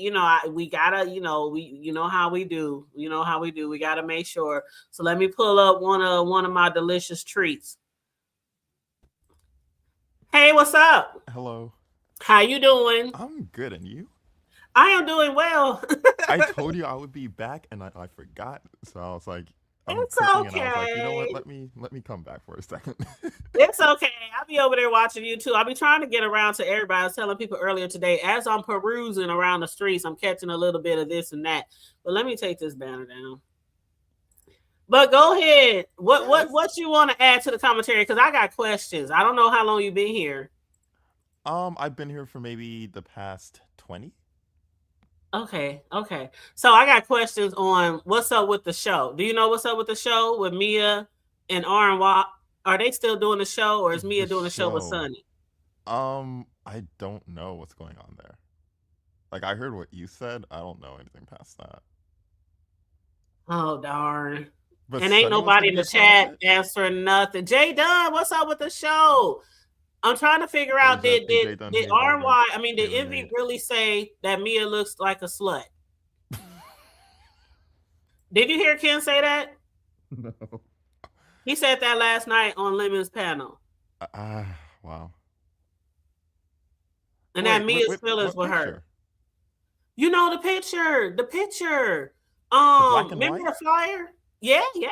we gotta, how we do. You know how we do. We gotta make sure. So let me pull up one of my delicious treats. Hey, what's up? Hello. How you doing? I'm good, and you? I am doing well. I told you I would be back, and I forgot. So I was like, I'm It's cooking, okay. and I was like, you know what? Let me come back for a second. It's okay. I'll be over there watching you too. I'll be trying to get around to everybody. I was telling people earlier today, as I'm perusing around the streets, I'm catching a little bit of this and that. But let me take this banner down. But go ahead. What you want to add to the commentary? Because I got questions. I don't know how long you've been here. I've been here for maybe the past 20. Okay. So I got questions on what's up with the show. Do you know what's up with the show with Mia and RNY? Are they still doing the show, or is Mia doing the show with Sonny? I don't know what's going on there. Like, I heard what you said. I don't know anything past that. Oh, darn. But and ain't nobody in the chat answering nothing. Jay Dunn, what's up with the show? I'm trying to figure out, did RNY, did Envy really say that Mia looks like a slut? Did you hear Ken say that? No. He said that last night on Lemon's panel. Wow. And that Mia's feelings with her. You know the picture. The remember the flyer? Yeah. You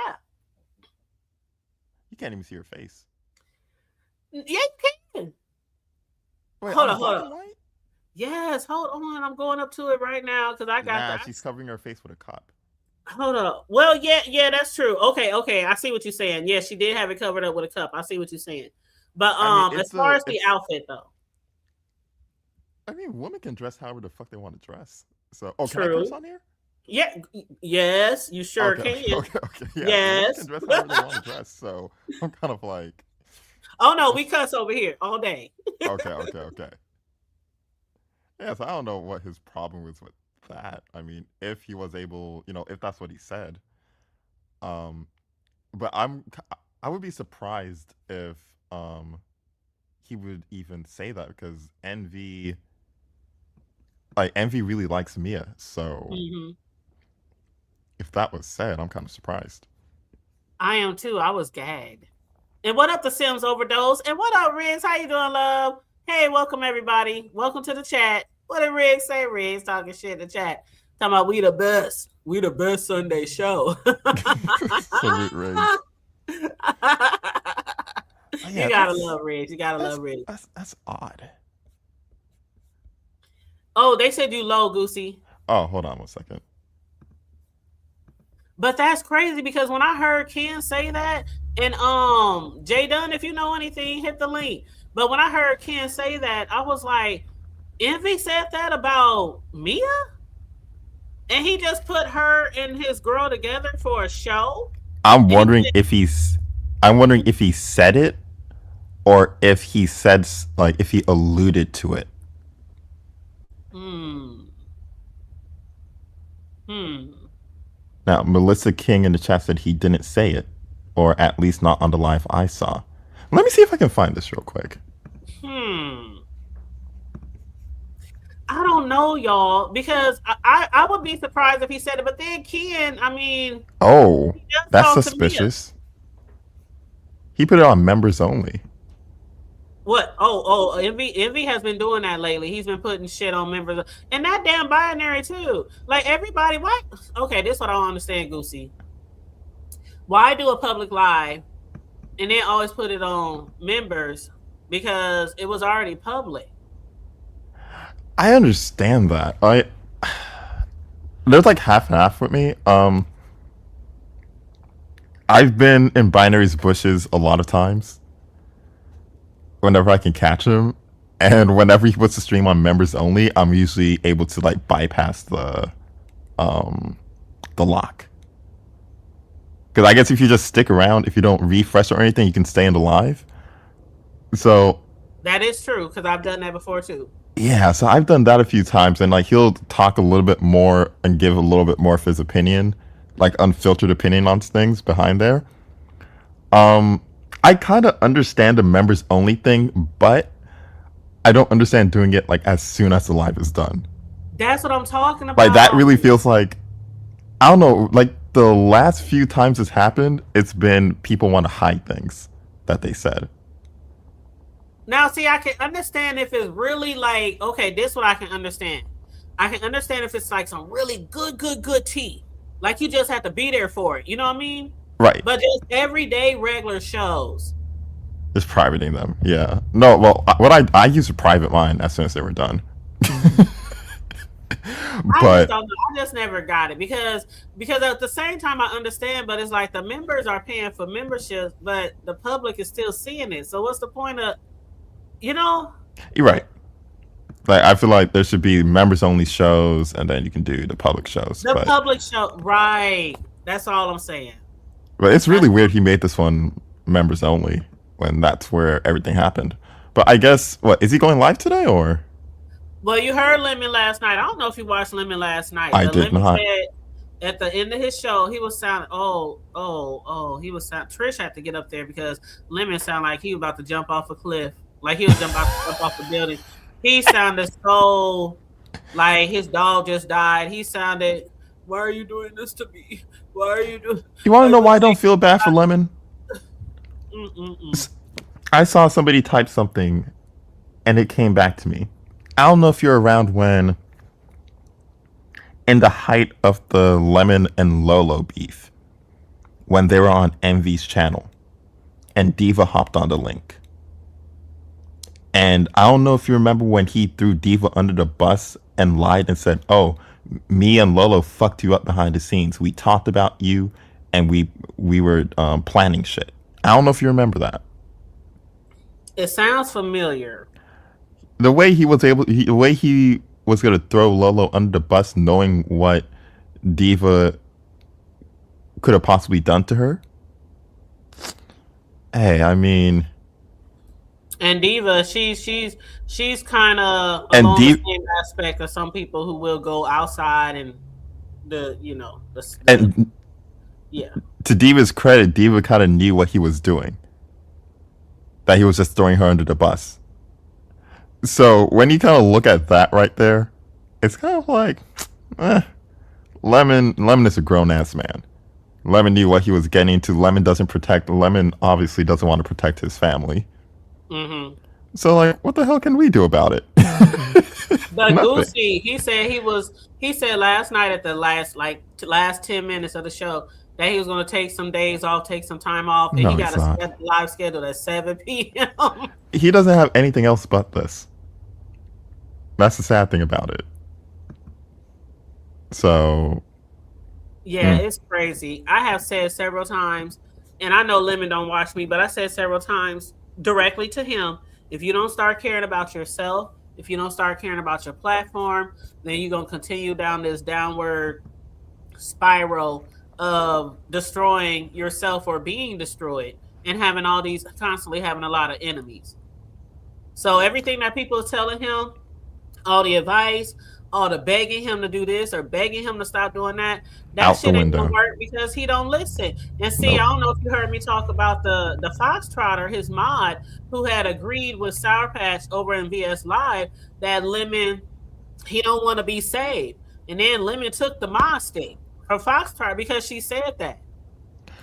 can't even see her face. Yeah, you can. Wait, hold on. Yes, hold on. I'm going up to it right now because I got that. She's covering her face with a cup. Hold up. Well, yeah, that's true. Okay. I see what you're saying. Yeah, she did have it covered up with a cup. I see what you're saying. But as far as the outfit, though. I mean, women can dress however the fuck they want to dress. So, can I curse on here? Yeah. Yes, you sure can. Okay. Yeah, yes. Women can dress however they want to dress. So I'm kind of like. Oh no, we cuss over here all day. Okay. Yes, I don't know what his problem was with that. I mean, if he was able, if that's what he said. But I would be surprised if he would even say that, because Envy really likes Mia. So if that was said, I'm kind of surprised. I am too. I was gagged. And what up, the Sims Overdose? And what up, Riggs? How you doing, love? Hey, welcome everybody. Welcome to the chat. What did Riggs say? Riggs talking shit in the chat. Talking about we the best. We the best Sunday show. Salute, Riggs. You gotta love Riggs. Love Riggs. That's odd. Oh, they said you low, Goosey. Oh, hold on 1 second. But that's crazy, because when I heard Ken say that, and Jay Dunn, if you know anything, hit the link. But when I heard Ken say that, I was like, Envy said that about Mia? And he just put her and his girl together for a show? I'm wondering if he said it, or if he said, like, if he alluded to it. Now, Melissa King in the chat said he didn't say it, or at least not on the live I saw. Let me see if I can find this real quick. I don't know, y'all, because I would be surprised if he said it. But then Ken, oh, that's suspicious. He put it on members only. What? Oh, Envy has been doing that lately. He's been putting shit on members, and that damn binary too. Like, everybody, what? Okay, this is what I don't understand, Goosey. Why do a public live and then always put it on members? Because it was already public. I understand that. There's like half and half with me. I've been in binary's bushes a lot of times, whenever I can catch him, and whenever he puts the stream on members only, I'm usually able to like bypass the lock. Because I guess if you just stick around, if you don't refresh or anything, you can stay in the live. So that is true, because I've done that before too. Yeah, so I've done that a few times, and like he'll talk a little bit more and give a little bit more of his opinion, like unfiltered opinion on things behind there. Um, I kind of understand the members only thing, but I don't understand doing it like as soon as the live is done. That's what I'm talking Like that about. really feels like, I don't know, like the last few times it's happened, it's been people want to hide things that they said. Now, see, I can understand if it's really like, okay, this what I can understand. I can understand if it's like some really good tea. Like you just have to be there for it. You know what I mean? Right. But just everyday regular shows. Just privating them. Yeah. No, well, what I used a private mine as soon as they were done. I just But don't know. I just never got it because at the same time I understand, but it's like the members are paying for memberships, but the public is still seeing it. So what's the point of, you know? you're right. Like I feel like there should be members only shows, and then you can do the public shows. The public show, right? That's all I'm saying. But it's really weird he made this one members only when that's where everything happened. But I guess what is he going live today or? Well, you heard Lemon last night. I don't know if you watched Lemon last night. I But did Lemon not. said at the end of his show, he was sounding he was sound. Trish had to get up there because Lemon sounded like he was about to jump off a cliff, like he was about to jump off a building. He sounded so like his dog just died. He sounded, "Why are you doing this to me? Why are you doing?" You want to know Like, why I don't feel bad for Lemon? mm-mm-mm. I saw somebody type something, and it came back to me. I don't know if you're around when, in the height of the Lemon and Lolo beef, when they were on Envy's channel, and Diva hopped on the link. And I don't know if you remember when he threw Diva under the bus and lied and said, "Oh, me and Lolo fucked you up behind the scenes. We talked about you, and we were planning shit." I don't know if you remember that. It sounds familiar. The way he was going to throw Lolo under the bus, knowing what Diva could have possibly done to her. Hey, I mean, And Diva, she's kind of and along the same aspect of some people who will go outside and and yeah. to Diva's credit, Diva kind of knew what he was doing. That he was just throwing her under the bus. So when you kind of look at that right there, it's kind of like, Lemon is a grown ass man. Lemon knew what he was getting into. Lemon obviously doesn't want to protect his family. Mm-hmm. So like, what the hell can we do about it? But Goosey, he said last night at the last 10 minutes of the show that he was going to take some days off, take some time off, and he got a live scheduled at 7 p.m. He doesn't have anything else but this. That's the sad thing about it. So yeah, it's crazy. I have said several times, and I know Lemon don't watch me, but I said several times directly to him, if you don't start caring about yourself, if you don't start caring about your platform, then you're going to continue down this downward spiral of destroying yourself or being destroyed and constantly having a lot of enemies. So everything that people are telling him, all the advice, all the begging him to do this or begging him to stop doing that shit ain't gonna work because he don't listen. And see, I don't know if you heard me talk about the Foxtrotter, his mod, who had agreed with Sour Patch over in VS Live that Lemon, he don't want to be saved. And then Lemon took the mod stick from Foxtrotter because she said that.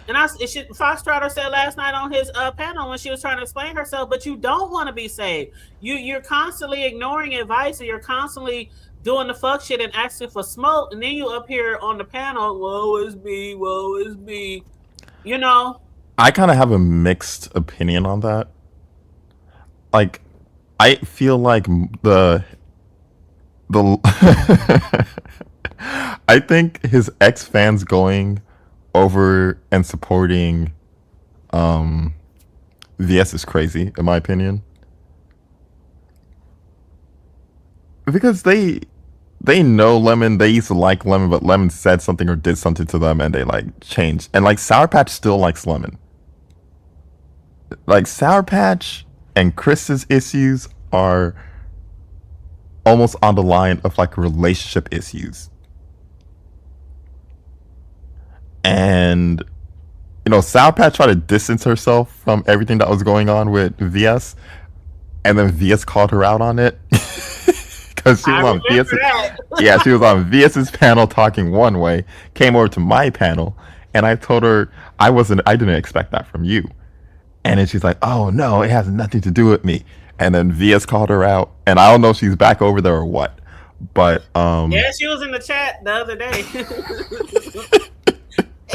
And Foxtrotter said last night on his panel when she was trying to explain herself, but you don't want to be saved. You're constantly ignoring advice, and you're constantly doing the fuck shit and asking for smoke, and then you up here on the panel, woe is me. You know? I kind of have a mixed opinion on that. Like, I feel like the I think his ex fans going over and supporting VS is crazy, in my opinion. Because they know Lemon, they used to like Lemon, but Lemon said something or did something to them and they like changed. And like Sour Patch still likes Lemon. Like Sour Patch and Chris's issues are almost on the line of like relationship issues. And Sour Patch tried to distance herself from everything that was going on with VS, and then VS called her out on it because she was on VS. Yeah, she was on VS's panel talking one way, came over to my panel, and I told her I didn't expect that from you. And then she's like, "Oh no, it has nothing to do with me." And then VS called her out, and I don't know if she's back over there or what. But yeah, she was in the chat the other day.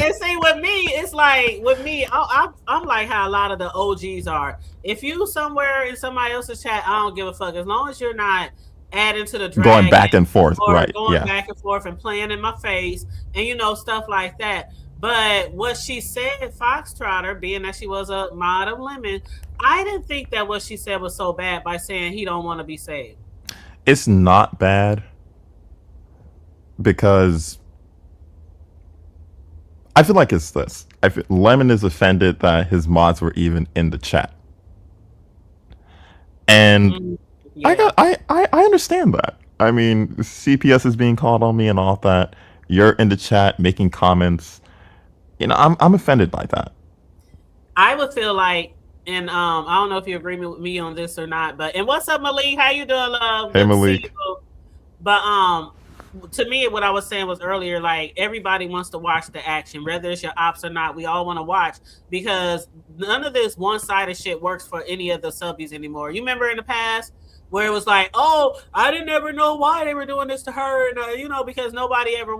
And see, with me, it's like I'm like how a lot of the OGs are. If you somewhere in somebody else's chat, I don't give a fuck as long as you're not adding to the drag going back and forth, right? Going back and forth and playing in my face and stuff like that. But what she said, Foxtrotter, being that she was a mod of Lemon, I didn't think that what she said was so bad by saying he don't want to be saved. It's not bad because I feel like it's this. Lemon is offended that his mods were even in the chat, and yeah. I understand that. I mean, CPS is being called on me and all that. You're in the chat making comments. I'm offended by that. I would feel like, and I don't know if you agree with me on this or not, but and what's up, Malik? How you doing, love? Hey, Malik. But to me, what I was saying was earlier, like everybody wants to watch the action, whether it's your ops or not. We all want to watch because none of this one-sided shit works for any of the subbies anymore. You remember in the past where it was like, oh, I didn't ever know why they were doing this to her, and because nobody ever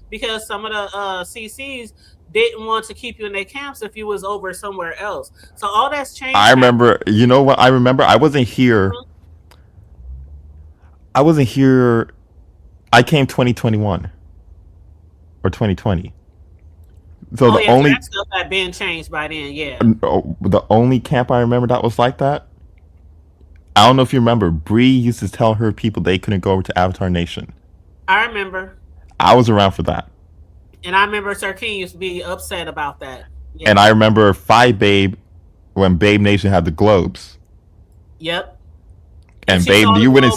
because some of the CCs didn't want to keep you in their camps if you was over somewhere else. So all that's changed. I remember. You know what? I remember. I wasn't here. Mm-hmm. I wasn't here. I came 2021 or 2020. So the only that stuff had been changed by then, yeah. The only camp I remember that was like that. I don't know if you remember. Bree used to tell her people they couldn't go over to Avatar Nation. I remember. I was around for that. And I remember Sir King used to be upset about that. Yeah. And I remember Five Babe when Babe Nation had the globes. Yep. And Babe, you wouldn't.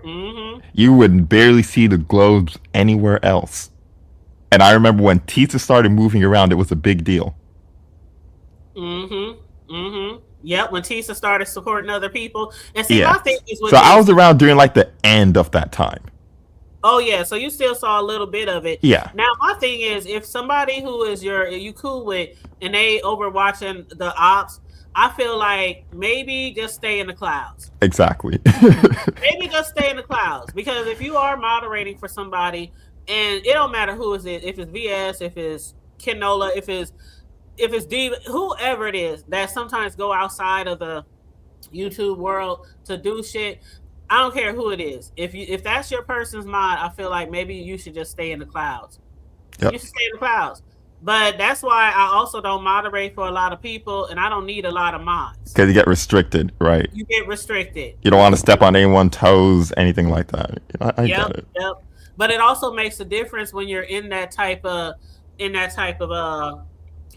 Mm-hmm. You would barely see the globes anywhere else. And I remember when Tisa started moving around, it was a big deal. Mm-hmm. Mm-hmm. Yep, when Tisa started supporting other people. And see, my thing is so I was around during like the end of that time. Oh yeah, so you still saw a little bit of it. Yeah. Now my thing is, if somebody who is you cool with and they over watching the ops, I feel like maybe just stay in the clouds. Exactly. Maybe just stay in the clouds, because if you are moderating for somebody, and it don't matter who is it, if it's VS, if it's Kenola, if it's Diva, whoever it is that sometimes go outside of the YouTube world to do shit. I don't care who it is. If that's your person's mod, I feel like maybe you should just stay in the clouds. Yep. You should stay in the clouds. But that's why I also don't moderate for a lot of people, and I don't need a lot of mods. Because you get restricted, right? You get restricted. You don't want to step on anyone's toes, anything like that. I get it. Yep. But it also makes a difference when you're in that type of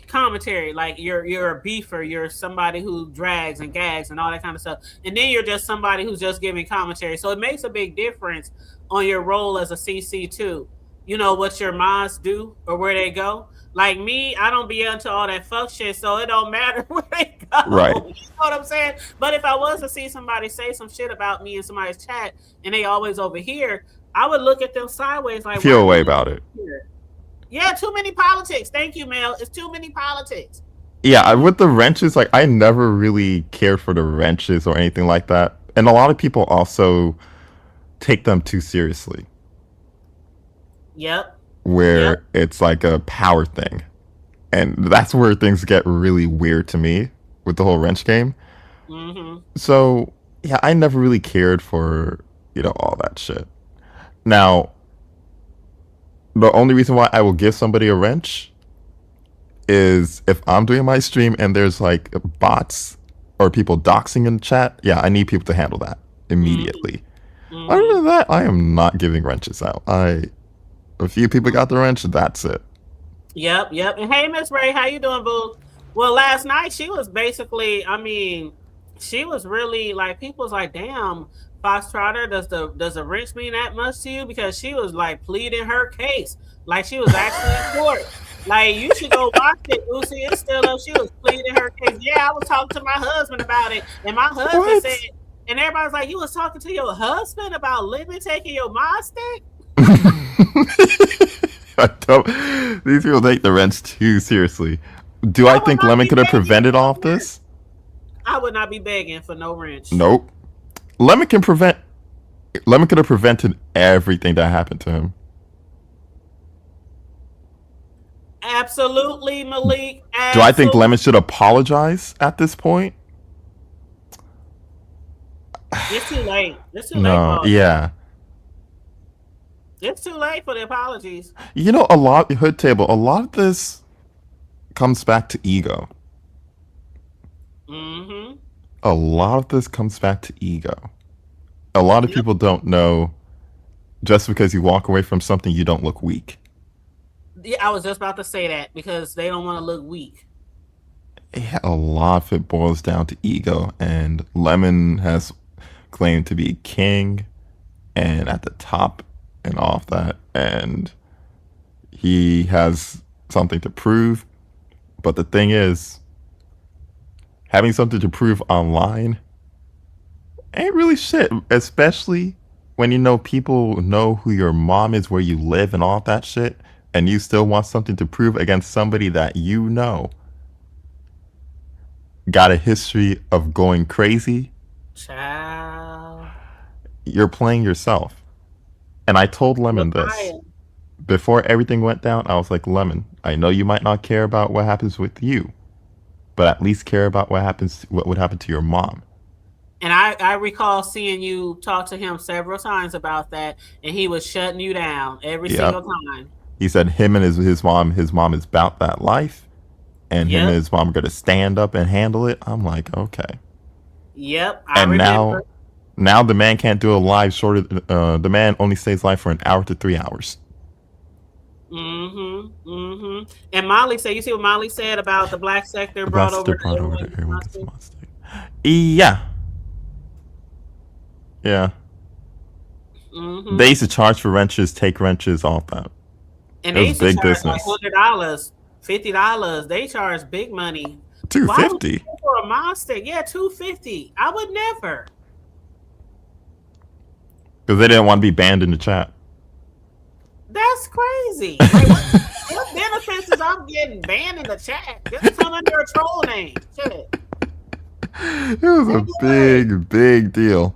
commentary. Like you're a beefer, you're somebody who drags and gags and all that kind of stuff, and then you're just somebody who's just giving commentary. So it makes a big difference on your role as a CC too. What your mods do or where they go. Like me, I don't be into all that fuck shit, so it don't matter where they go. Right. You know what I'm saying? But if I was to see somebody say some shit about me in somebody's chat and they always over here, I would look at them sideways like, feel a way about it. Here? Yeah, too many politics. Thank you, Mel. It's too many politics. Yeah, with the wrenches, like I never really cared for the wrenches or anything like that. And a lot of people also take them too seriously. Yep. Where it's like a power thing. And that's where things get really weird to me with the whole wrench game. Mm-hmm. So, yeah, I never really cared for, all that shit. Now, the only reason why I will give somebody a wrench is if I'm doing my stream and there's like bots or people doxing in the chat. Yeah, I need people to handle that immediately. Mm-hmm. Other than that, I am not giving wrenches out. A few people got the wrench, that's it. Yep. And hey, Miss Ray, how you doing, boo? Well, last night she was basically, she was really like, people was like, damn, Foxtrotter, does the wrench mean that much to you? Because she was like pleading her case, like she was actually in court. Like you should go watch it, Lucy. It's still up. She was pleading her case. Yeah, I was talking to my husband about it, and my husband What? said, and everybody's like, "You was talking to your husband about Lemon taking your mod stick?" I don't. These people take the wrench too seriously. Do I would think not Lemon be could have begging prevented for all no of this? I would not be begging for no wrench. Nope. Lemon can prevent. Lemon could have prevented everything that happened to him. Absolutely, Malik. Do I think Absolutely. Lemon should apologize at this point? It's too late. It's too late No. for Yeah. It's too late for the apologies. You know, a lot Hood Table. A lot of this comes back to ego. Mm-hmm. A lot of this comes back to ego. A lot of Yep. people don't know just because you walk away from something, you don't look weak. Yeah, I was just about to say that because they don't want to look weak. Yeah, a lot of it boils down to ego, and Lemon has claimed to be king and at the top and all of that, and he has something to prove. But the thing is, having something to prove online ain't really shit, especially when you know people know who your mom is, where you live, and all that shit, and you still want something to prove against somebody that you know got a history of going crazy. Child. You're playing yourself. And I told Lemon this Lying. before everything went down. I was like, Lemon, I know you might not care about what happens with you, but at least care about what would happen to your mom. And I recall seeing you talk to him several times about that, and he was shutting you down every Yep. single time. He said him and his mom is about that life, and him Yep. and his mom are going to stand up and handle it. I'm like, okay. Yep, I And remember. now the man can't do a live shorter. The man only stays live for an hour to 3 hours. Mm-hmm. Mm-hmm. And Molly said, you see what Molly said about the black sector The brought black over sister brought over everyone to gets everyone my gets stick? monster. Yeah. Yeah. Mm-hmm. They used to charge for wrenches, take wrenches, all that. And It they was used to big charge business. like $100, $50. They charge big money. Why would you $250. pay for a mod stick? Yeah, $250. I would never. Because they didn't want to be banned in the chat. That's crazy. Like, what benefits is I'm getting banned in the chat? Just come under a troll name. Shit. It was a big deal.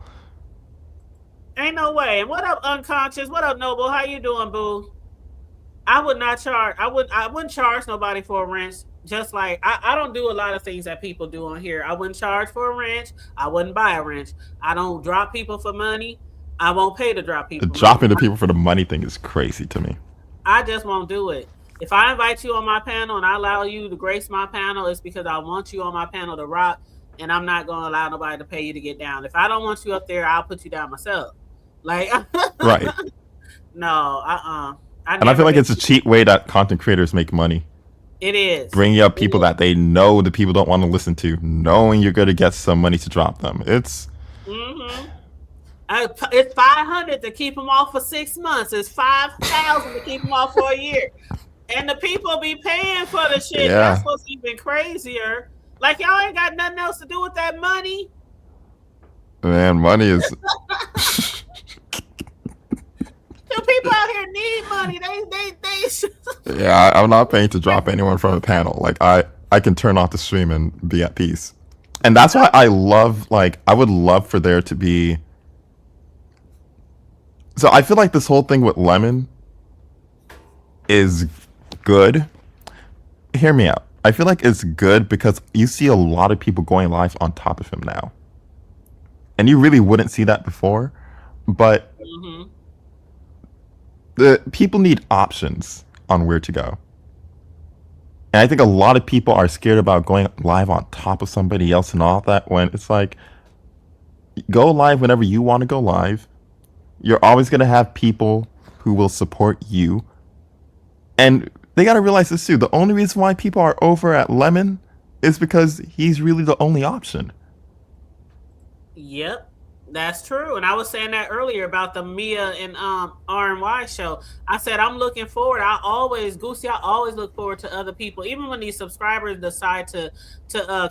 Ain't no way. And what up, Unconscious? What up, Noble? How you doing, boo? I would not charge. I wouldn't charge nobody for a wrench. Just like I don't do a lot of things that people do on here. I wouldn't charge for a wrench. I wouldn't buy a wrench. I don't drop people for money. I won't pay to drop people. Dropping the people for the money thing is crazy to me. I just won't do it. If I invite you on my panel and I allow you to grace my panel, it's because I want you on my panel to rock, and I'm not going to allow nobody to pay you to get down. If I don't want you up there, I'll put you down myself. Like, Right. No, And I feel like it's a cheap way that content creators make money. It is. Bringing up people that they know the people don't want to listen to, knowing you're going to get some money to drop them. It's... Mm-hmm. It's $500 to keep them off for 6 months. It's $5,000 to keep them off for a year. And the people be paying for the shit. Yeah. That's what's even crazier. Like, y'all ain't got nothing else to do with that money. Man, money is... The people out here need money. They Yeah, I'm not paying to drop anyone from a panel. Like, I can turn off the stream and be at peace. And that's why I love, like, I would love for there to be... So I feel like this whole thing with Lemon is good. Hear me out. I feel like it's good because you see a lot of people going live on top of him now. And you really wouldn't see that before. But Mm-hmm. the people need options on where to go. And I think a lot of people are scared about going live on top of somebody else and all that, when it's like, go live whenever you want to go live. You're always going to have people who will support you. And they got to realize this too. The only reason why people are over at Lemon is because he's really the only option. Yep. That's true. And I was saying that earlier about the Mia and RNY show. I said I'm looking forward. I always look forward to other people, even when these subscribers decide to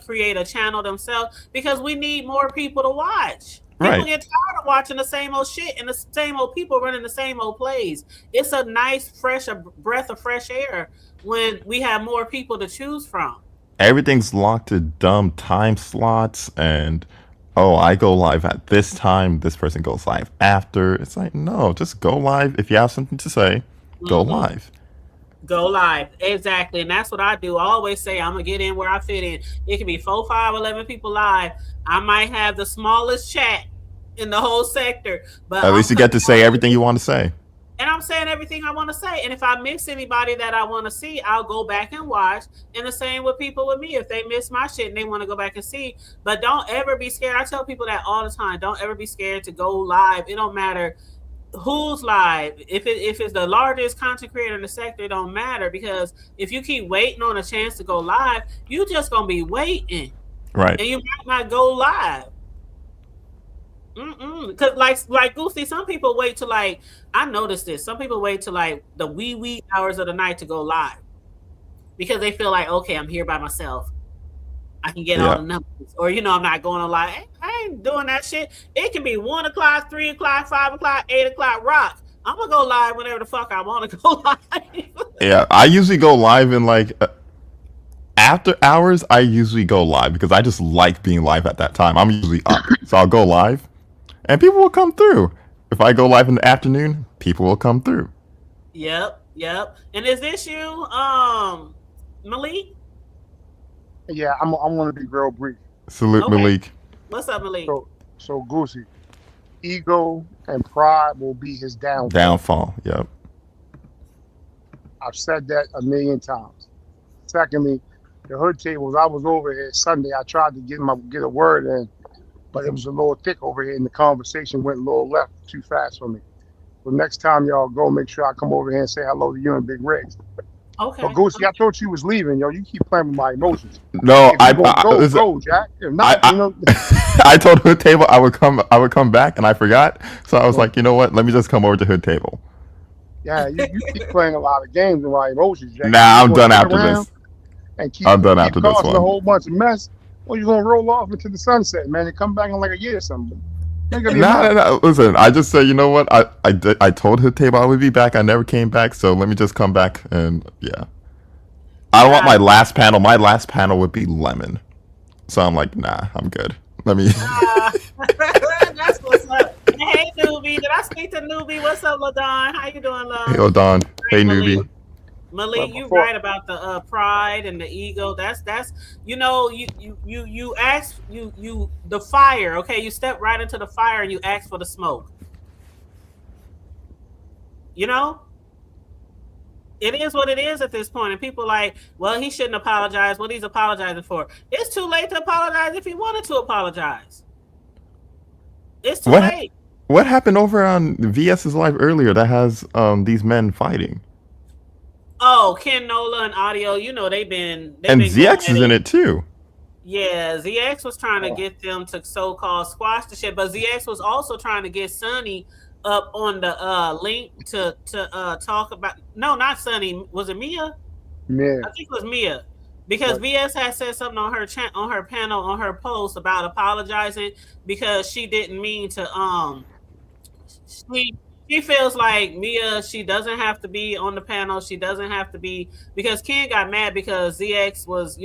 create a channel themselves, because we need more people to watch. People Right. get tired of watching the same old shit and the same old people running the same old plays. It's a nice breath of fresh air when we have more people to choose from. Everything's locked to dumb time slots, and oh, I go live at this time, this person goes live after. It's like, no, just go live. If you have something to say, go live. Go live. Exactly. And that's what I do. I always say I'm going to get in where I fit in. It can be 4, 5, 11 people live. I might have the smallest chat in the whole sector, but At least you get to say everything you want to say. And I'm saying everything I want to say. And if I miss anybody that I want to see, I'll go back and watch. And the same with people with me. If they miss my shit and they want to go back and see. But don't ever be scared. I tell people that all the time. Don't ever be scared to go live. It don't matter who's live. If it's the largest content creator in the sector, it don't matter. Because if you keep waiting on a chance to go live, you just going to be waiting. Right. And you might not go live. Because like Goosey, some people wait till I noticed this. Some people wait till the wee hours of the night to go live because they feel like, okay, I'm here by myself. I can get all the numbers, or I'm not going on live. I ain't doing that shit. It can be 1 o'clock, 3 o'clock, 5 o'clock, 8 o'clock. Rock. I'm gonna go live whenever the fuck I want to go live. Yeah, I usually go live in after hours. I usually go live because I just like being live at that time. I'm usually up, so I'll go live. And people will come through. If I go live in the afternoon, people will come through. Yep. And is this you, Malik? Yeah, I'm going to be real brief. Salute, okay. Malik. What's up, Malik? So Goosey, ego and pride will be his downfall. Downfall, yep. I've said that a million times. Secondly, the hood tables, I was over here Sunday. I tried to get a word in, but it was a little thick over here, and the conversation went a little left too fast for me. So next time y'all go, make sure I come over here and say hello to you and Big Riggs. Okay. But Goosey, I thought you was leaving, yo. You keep playing with my emotions. No, go, Jack. If not, I told Hood Table I would come back, and I forgot. So I was like, you know what? Let me just come over to Hood Table. Yeah, you keep playing a lot of games with my emotions, Jack. Nah, I'm done after this. I'm done after this one. A whole bunch of mess. Well, you're gonna roll off into the sunset, man, and come back in like a year or something. No. Listen, I just said, you know what? I told Hood Table I would be back. I never came back, so let me just come back and yeah. I don't want my last panel. My last panel would be Lemon, so I'm like, nah, I'm good. Let me. That's what's up. Hey, newbie. Did I speak to newbie? What's up, LaDon? How you doing, love? Hey, LaDon. Hey, newbie. Malik, you right about the pride and the ego. That's you ask the fire. Okay, you step right into the fire and you ask for the smoke. It is what it is at this point. And people like, well, he shouldn't apologize. What he's apologizing for? It's too late to apologize if he wanted to apologize. It's too late. What happened over on VS's live earlier that has these men fighting? Oh, Ken Nola and Audio, they've been ZX is in it too. Yeah, ZX was trying to get them to so-called squash the shit, but ZX was also trying to get Sonny up on the link to talk about. No, not Sonny. Was it Mia? Mia. I think it was Mia, because VS had said something on her panel on her post about apologizing because she didn't mean to. She feels like Mia, she doesn't have to be on the panel. She doesn't have to be, because Ken got mad because ZX was,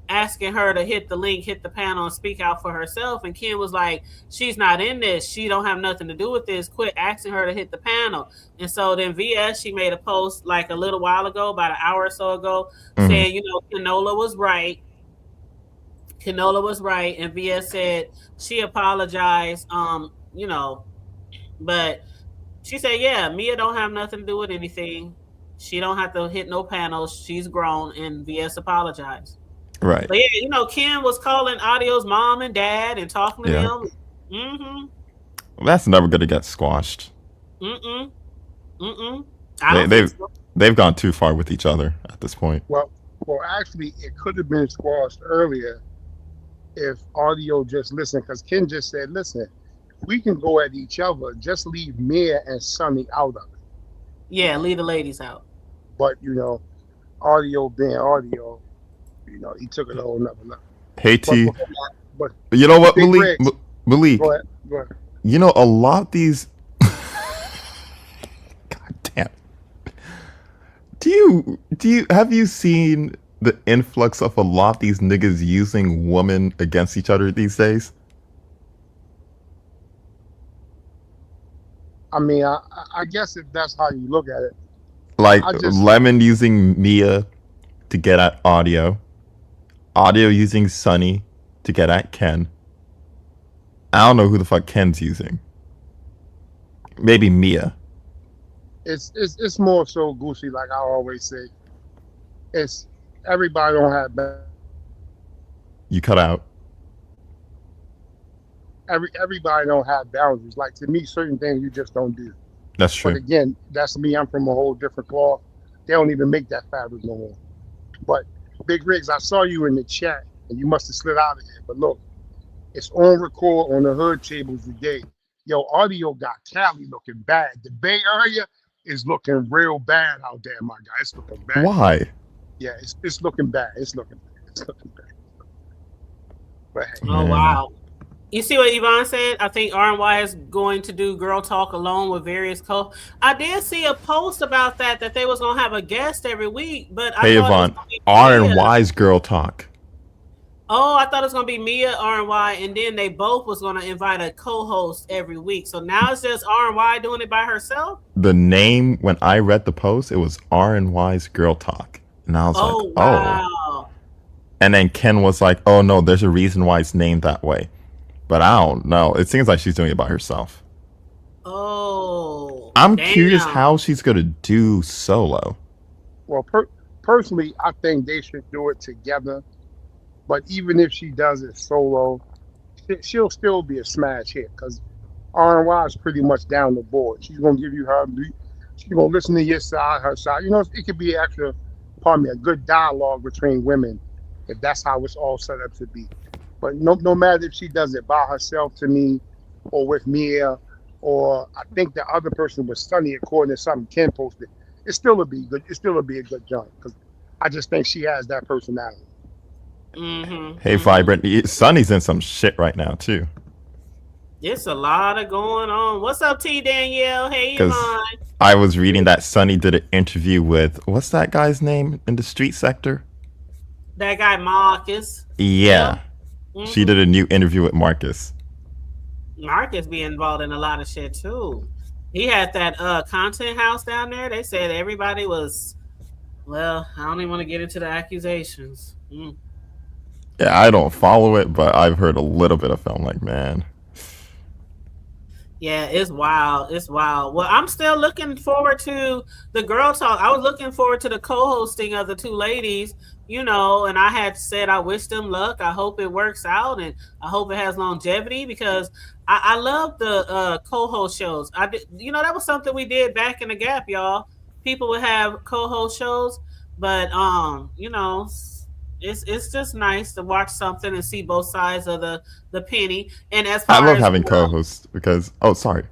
asking her to hit the link, hit the panel, and speak out for herself. And Ken was like, she's not in this. She don't have nothing to do with this. Quit asking her to hit the panel. And so then VS, she made a post like a little while ago, about an hour or so ago, saying, Kenola was right. Kenola was right. And VS said she apologized, but she said, yeah, Mia don't have nothing to do with anything. She don't have to hit no panels. She's grown, and VS apologized. Right. But yeah, Ken was calling Audio's mom and dad and talking to them. Mm-hmm. Well, that's never going to get squashed. They've gone too far with each other at this point. Well, actually, it could have been squashed earlier if Audio just listened, because Ken just said, listen, we can go at each other. Just leave Mia and Sonny out of it. Yeah, leave the ladies out. But audio being audio, he took it a whole nother level. Hey But T, but you know what, Big Malik? Rigs, Malik, go ahead, go ahead. you know a lot of these. God damn. Have you seen the influx of a lot of these niggas using women against each other these days? I mean, I guess if that's how you look at it, Like I just Lemon using Mia to get at audio, audio using Sunny to get at Ken. I don't know who the fuck Ken's using. Maybe Mia. it's more so goosey, like I always say. It's everybody don't have You cut out. everybody don't have boundaries. Like to me, certain things you just don't do. That's But true. again, that's me. I'm from a whole different cloth. They don't even make that fabric no more. But Big Rigs, I saw you in the chat, and you must have slid out of here. But look, it's on record on the hood tables today. Yo, audio got Cali looking bad. The Bay Area is looking real bad out there, my guy. It's looking bad. Why? Yeah, it's looking bad. It's looking bad. It's looking bad. But hey, Oh Man. wow. You see what Yvonne said? I think RNY is going to do Girl Talk alone with various I did see a post about that they was gonna have a guest every week, but I Hey thought Yvonne, it was gonna be R and Mia. Y's Girl Talk. Oh, I thought it was gonna be Mia, RNY, and then they both was gonna invite a co-host every week. So now it's just RNY doing it by herself. The name when I read the post, it was R and Y's Girl Talk, and I was Oh like, wow. And then Ken was like, oh no, there's a reason why it's named that way. But I don't know. It seems like she's doing it by herself. Oh, I'm damn. curious how she's gonna do solo. well, personally, I think they should do it together. But even if she does it solo, she'll still be a smash hit because RNY is pretty much down the board. She's gonna give you her. She's gonna listen to your side, her side. It could be actually, a good dialogue between women if that's how it's all set up to be. But no matter if she does it by herself to me, or with Mia, or I think the other person was Sunny, according to something Ken posted, it still would be good. It still would be a good joint because I just think she has that personality. Mm-hmm. Hey, Vibrant, Sunny's in some shit right now too. It's a lot of going on. What's up, T Danielle? Hey, 'Cause Yvonne. I was reading that Sunny did an interview with what's that guy's name in the street sector? That guy Marcus. Yeah, Mhm. she did a new interview with Marcus. Marcus be involved in a lot of shit too. He had that content house down there. They said everybody was, well, I don't even want to get into the accusations. Yeah, I don't follow it, but I've heard a little bit of it. I'm like, man. Yeah, it's wild. It's wild. Well, I'm still looking forward to the Girl Talk. I was looking forward to the co-hosting of the two ladies, and I had said I wish them luck. I hope it works out, and I hope it has longevity because I love the co-host shows. I did, that was something we did back in the Gap, y'all. People would have co-host shows, but it's just nice to watch something and see both sides of the penny. And as far I love as having co-hosts because sorry.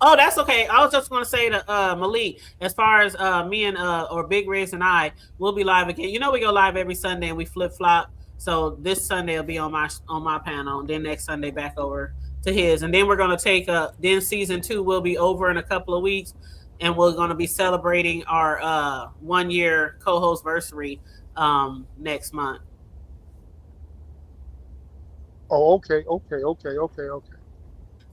Oh, that's okay. I was just going to say to Malik, as far as me and or Big Riz and I, we'll be live again. We go live every Sunday and we flip flop. So this Sunday will be on my panel, and then next Sunday back over to his, and then we're going to take then season 2 will be over in a couple of weeks, and we're going to be celebrating our 1 year co-host anniversary next month. Oh, okay.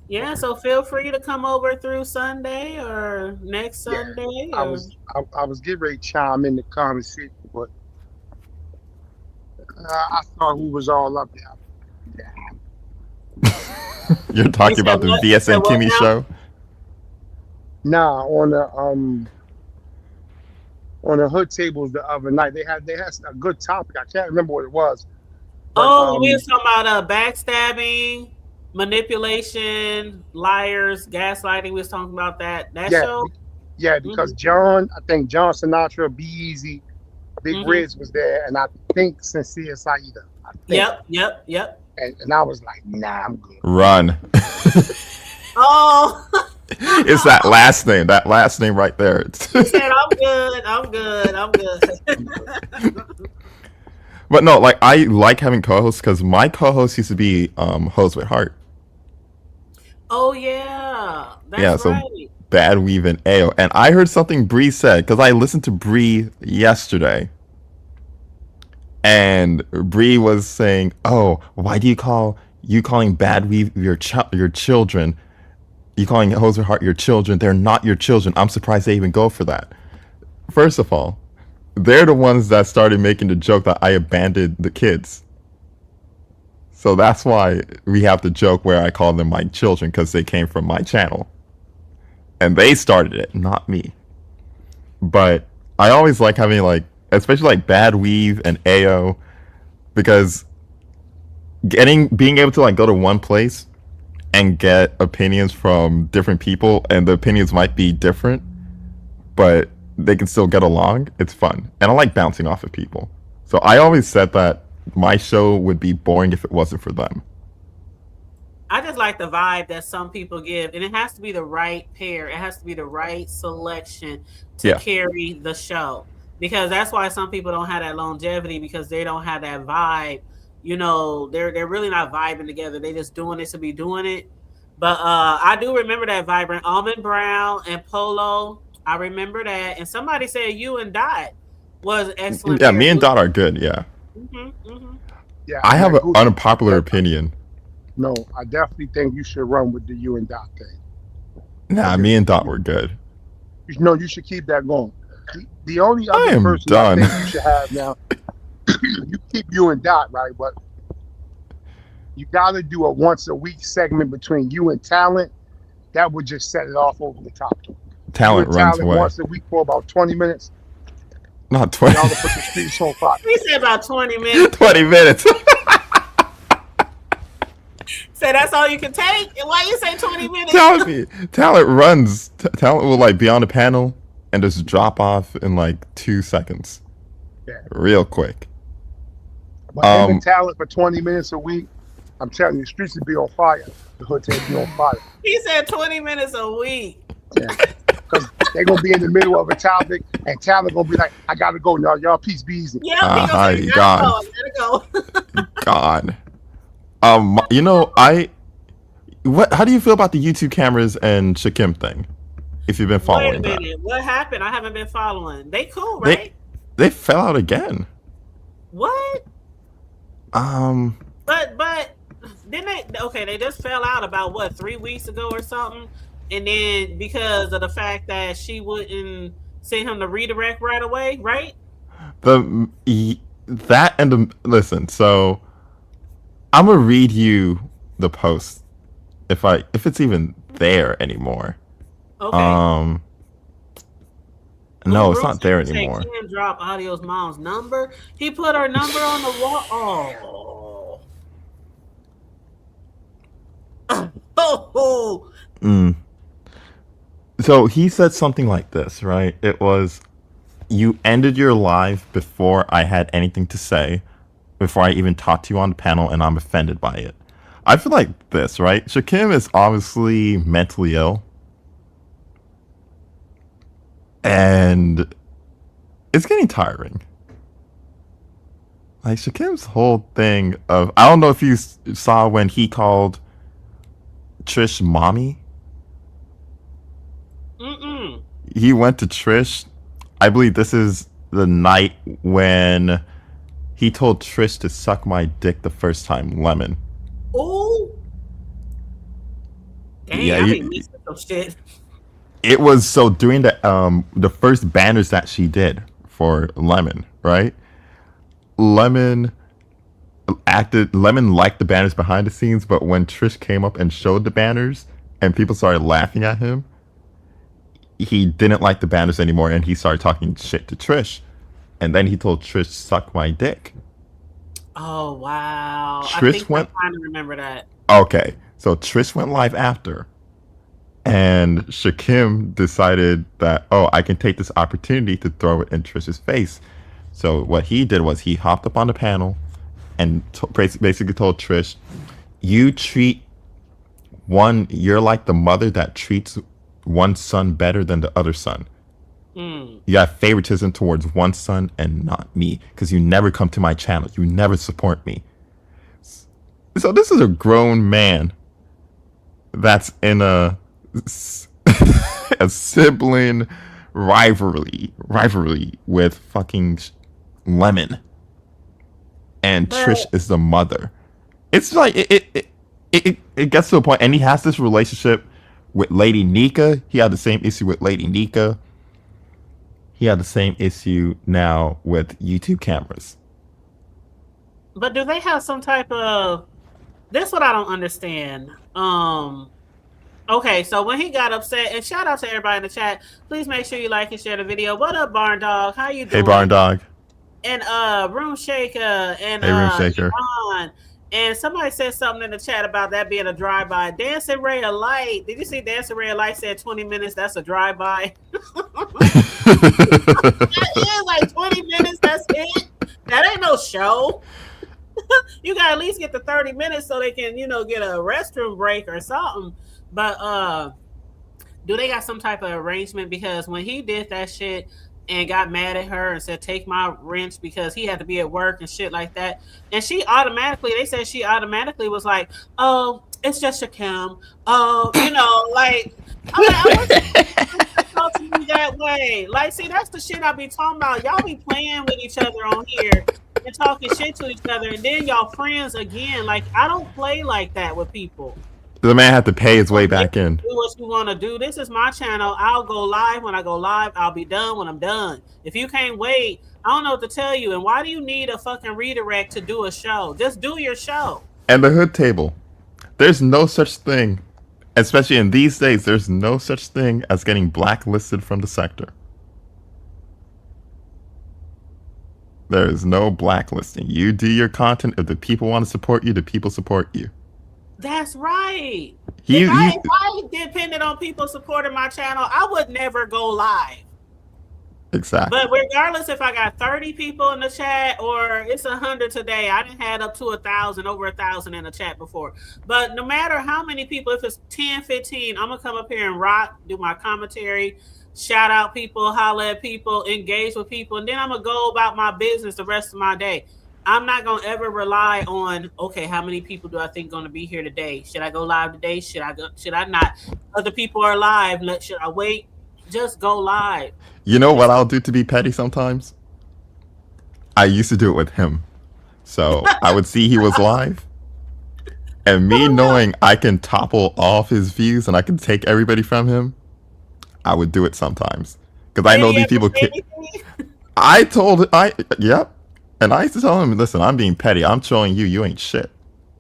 Yeah, so feel free to come over through Sunday or next Sunday. I was getting ready to chime in the conversation, but I thought who was all up there. You're talking about the VSN Kimmy show? Nah, on the hood tables the other night, they had a good topic. I can't remember what it was. But, we were talking about backstabbing, manipulation, liars, gaslighting. We was talking about that show. Yeah, because I think John Sinatra, Be Easy, Big Riz was there, and I think Sincere Saida. Yep. And I was like, nah, I'm good. Run. Oh, It's that last name. That last name right there. he said, "I'm good. I'm good. I'm good." But no, like I like having co-hosts because my co-host used to be host with Heart. Oh yeah, Yeah, that's so right. Bad Weave and AO. And I heard something Bree said because I listened to Bree yesterday. And Bree was saying, "Oh, why do you calling Bad Weave your children? You calling Hoes with Heart your children? They're not your children. I'm surprised they even go for that." First of all, they're the ones that started making the joke that I abandoned the kids. So that's why we have the joke where I call them my children because they came from my channel. And they started it, not me. But I always like having like, especially like Bad Weave and AO, because being able to like go to one place and get opinions from different people, and the opinions might be different, but they can still get along. It's fun, and I like bouncing off of people. So I always said that my show would be boring if it wasn't for them. I just like the vibe that some people give, and it has to be the right pair. It has to be the right selection to carry the show, because that's why some people don't have that longevity, because they don't have that vibe. You know, they're really not vibing together. They just doing it to be doing it. But I do remember that vibrant Almond Brown and Polo. I remember that, and somebody said you and Dot was excellent. Yeah, me and Dot are good. Yeah. Yeah, I have an unpopular opinion. No, I definitely think you should run with the you and Dot thing. Nah, me and Dot were good. You should keep that going. The only other person I think you should have now, you keep you and Dot, right? But you got to do a once a week segment between you and Talent. That would just set it off over the top. Talent runs away. Once a week for about 20 minutes. Not 20. Y'all put the streets on fire. He said about 20 minutes. 20 minutes. Say that's all you can take? Why you say 20 minutes? Talent runs. Talent will like be on the panel and just drop off in like 2 seconds. Yeah. Real quick. But having Talent for 20 minutes a week, I'm telling you, the streets would be on fire. The hood would be on fire. He said 20 minutes a week. Yeah. Because they're going to be in the middle of a topic, and Talent going to be like, I got to go, y'all peace be easy. Yeah, he gotta go. God. You know, how do you feel about the YouTube cameras and Shakim thing? If you've been following that. Wait a minute, what happened? I haven't been following. They cool, right? They fell out again. What? But didn't they? Okay, they just fell out about what, 3 weeks ago or something, and then because of the fact that she wouldn't send him the redirect right away, right? Listen. So I'm gonna read you the post if it's even there anymore. Okay. No, it's not there anymore. He didn't drop Audio's mom's number. He put her number on the wall. Oh. So he said something like this, right? It was, "You ended your live before I had anything to say, before I even talked to you on the panel, and I'm offended by it." I feel like this, right? Shakim is obviously mentally ill. And it's getting tiring. Like Shakim's whole thing of, I don't know if you saw when he called Trish mommy. He went to Trish. I believe this is the night when he told Trish to suck my dick the first time, Lemon. Oh. Dang, yeah, I be missing some shit. It was so during the first banners that she did for Lemon, right? Lemon liked the banners behind the scenes, but when Trish came up and showed the banners and people started laughing at him, he didn't like the banners anymore and he started talking shit to Trish. And then he told Trish, "Suck my dick." Oh wow. I think I'm trying to remember that. Okay. So Trish went live after. And Shakim decided that, I can take this opportunity to throw it in Trish's face. So what he did was he hopped up on the panel and basically told Trish, "You treat one, you're like the mother that treats one son better than the other son. You have favoritism towards one son and not me because you never come to my channel. You never support me. So this is a grown man that's in a sibling rivalry with fucking Lemon, and Trish is the mother. It's like it gets to a point, and he has this relationship with Lady Nika. He had the same issue with Lady Nika. He had the same issue now with YouTube cameras. But do they have some type of... This what I don't understand. Okay, so when he got upset, and shout out to everybody in the chat, please make sure you like and share the video. What up, Barn Dog? How you doing? Hey, Barn Dog. And Room Shaker and hey, Room Shaker. Yvonne. And somebody said something in the chat about that being a drive-by. Dancing Ray of Light. Did you see Dancing Ray of Light said 20 minutes? That's a drive-by. That is like 20 minutes. That's it. That ain't no show. You got to at least get the 30 minutes so they can, get a restroom break or something. But do they got some type of arrangement? Because when he did that shit and got mad at her and said, take my wrench because he had to be at work and shit like that. And they said she automatically was like, oh, it's just a cam. Oh, like, I wasn't talk to me that way. Like, see, that's the shit I be talking about. Y'all be playing with each other on here and talking shit to each other, and then y'all friends again. Like, I don't play like that with people. The man had to pay his way back in. Do what you want to do. This is my channel. I'll go live when I go live. I'll be done when I'm done. If you can't wait, I don't know what to tell you. And why do you need a fucking redirect to do a show? Just do your show. And the hood table. There's no such thing, especially in these days, there's no such thing as getting blacklisted from the sector. There is no blacklisting. You do your content. If the people want to support you, the people support you. That's right. If I depended on people supporting my channel, I would never go live. Exactly. But regardless if I got 30 people in the chat or it's 100 today, I didn't had up to 1,000, over 1,000 in the chat before. But no matter how many people, if it's 10, 15, I'm going to come up here and rock, do my commentary, shout out people, holler at people, engage with people, and then I'm going to go about my business the rest of my day. I'm not going to ever rely on, okay, how many people do I think going to be here today? Should I go live today? Should I not? Other people are live. Should I wait? Just go live. You know what I'll do to be petty sometimes? I used to do it with him. So I would see he was live. And me knowing I can topple off his views and I can take everybody from him, I would do it sometimes. Because I know these people... Yep. And I used to tell him, listen, I'm being petty. I'm showing you ain't shit.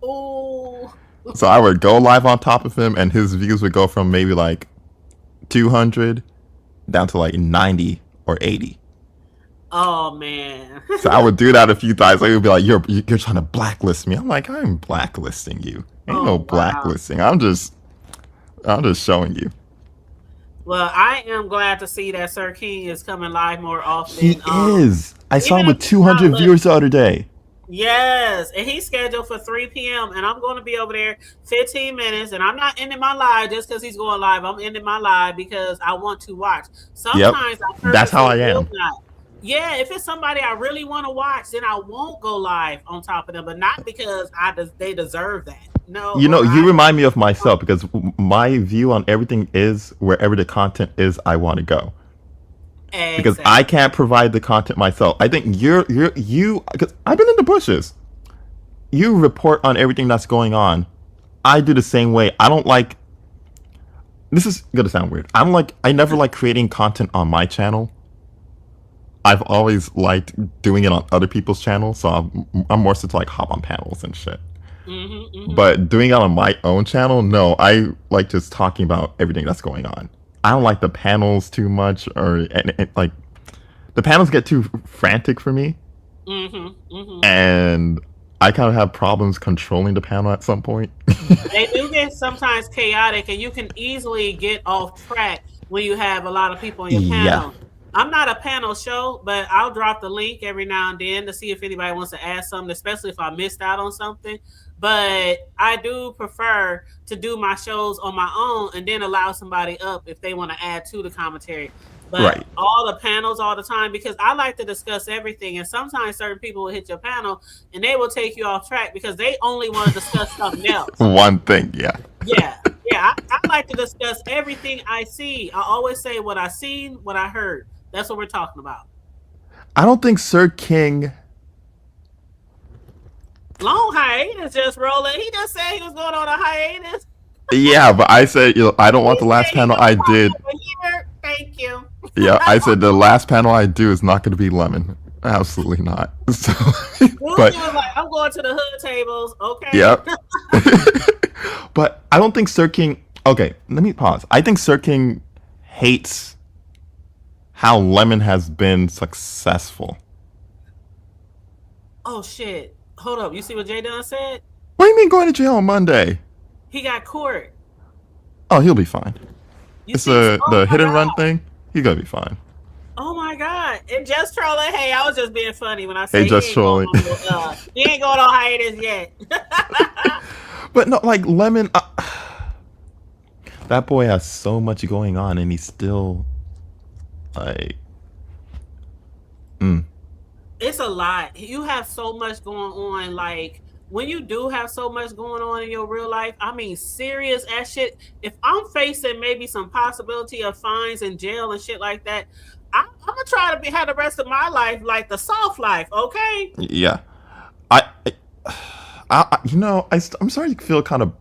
Ooh. So I would go live on top of him, and his views would go from maybe like 200 down to like 90 or 80. Oh, man. So I would do that a few times. Like, he would be like, you're trying to blacklist me. I'm like, I'm blacklisting you. Ain't no blacklisting. I'm just showing you. Well, I am glad to see that Sir King is coming live more often. He is. I saw him with 200 viewers the other day. Yes, and he's scheduled for 3 p.m. and I'm going to be over there 15 minutes, and I'm not ending my live just because he's going live. I'm ending my live because I want to watch. Sometimes that's how I am. Yeah, if it's somebody I really want to watch, then I won't go live on top of them, but not because they deserve that. No, you remind me of myself because my view on everything is wherever the content is, I want to go. Exactly. Because I can't provide the content myself. I think you because I've been in the bushes. You report on everything that's going on. I do the same way. I don't like. This is gonna sound weird. I never like creating content on my channel. I've always liked doing it on other people's channels, so I'm more so to like hop on panels and shit. But doing it on my own channel, no. I like just talking about everything that's going on. I don't like the panels too much, like the panels get too frantic for me, and I kind of have problems controlling the panel at some point. They do get sometimes chaotic, and you can easily get off track when you have a lot of people on your panel. I'm not a panel show, but I'll drop the link every now and then to see if anybody wants to add something, especially if I missed out on something. But I do prefer to do my shows on my own and then allow somebody up if they want to add to the commentary. Right. But all the panels all the time, because I like to discuss everything. And sometimes certain people will hit your panel and they will take you off track because they only want to discuss something else. One thing, yeah. Yeah. Yeah. I like to discuss everything I see. I always say what I seen, what I heard. That's what we're talking about. I don't think Sir King. Long hiatus just rolling. He just said he was going on a hiatus. Yeah, but I said, I don't want the last panel I did. Thank you. Yeah, I said the last panel I do is not going to be Lemon. Absolutely not. So, but was like, I'm going to the hood tables. Okay. Yep. But I don't think Sir King. Okay, let me pause. I think Sir King hates how Lemon has been successful. Oh shit! Hold up. You see what Jay Dunn said? What do you mean going to jail on Monday? He got court. Oh, he'll be fine. It's the hit and run thing. He's gonna be fine. Oh my god! And just trolling. Hey, I was just being funny when I said he just trolling. He ain't going on hiatus yet. But no, like Lemon. That boy has so much going on, and he's still like. It's a lot. You have so much going on. Like when you do have so much going on in your real life, I mean, serious ass shit. If I'm facing maybe some possibility of fines and jail and shit like that, I'm gonna try to have the rest of my life like the soft life. Okay. Yeah, I'm starting to feel kind of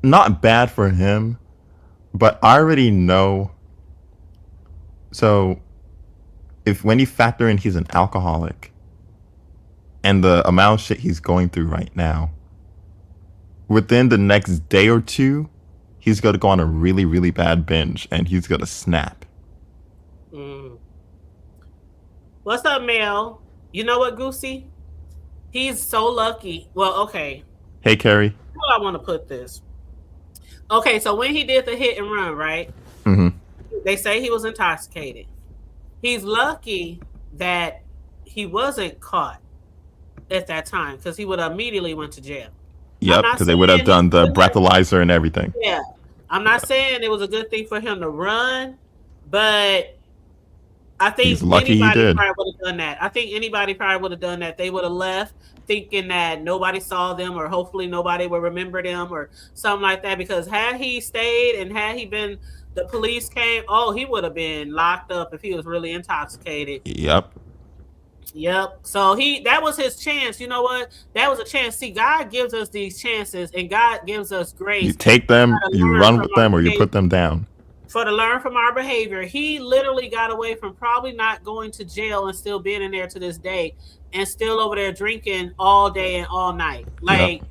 not bad for him, but I already know. So, when you factor in he's an alcoholic and the amount of shit he's going through right now, within the next day or two, he's going to go on a really, really bad binge and he's going to snap. What's up, Mel? You know what, Goosey? He's so lucky. Well, okay. Hey, Carrie. How do I want to put this? Okay, so when he did the hit and run, right? Mm-hmm. They say he was intoxicated. He's lucky that he wasn't caught at that time because he would have immediately went to jail. Yep, because they would have done the breathalyzer and everything. Yeah. I'm not saying it was a good thing for him to run, but I think anybody probably would have done that. I think anybody probably would have done that. They would have left thinking that nobody saw them or hopefully nobody will remember them or something like that. Because had he stayed and had he been, the police came, he would have been locked up if he was really intoxicated. Yep. So that was his chance. You know what? That was a chance. See, God gives us these chances and God gives us grace. You take them, you run with them, or you put them down. For to learn from our behavior. He literally got away from probably not going to jail and still being in there to this day and still over there drinking all day and all night. Like,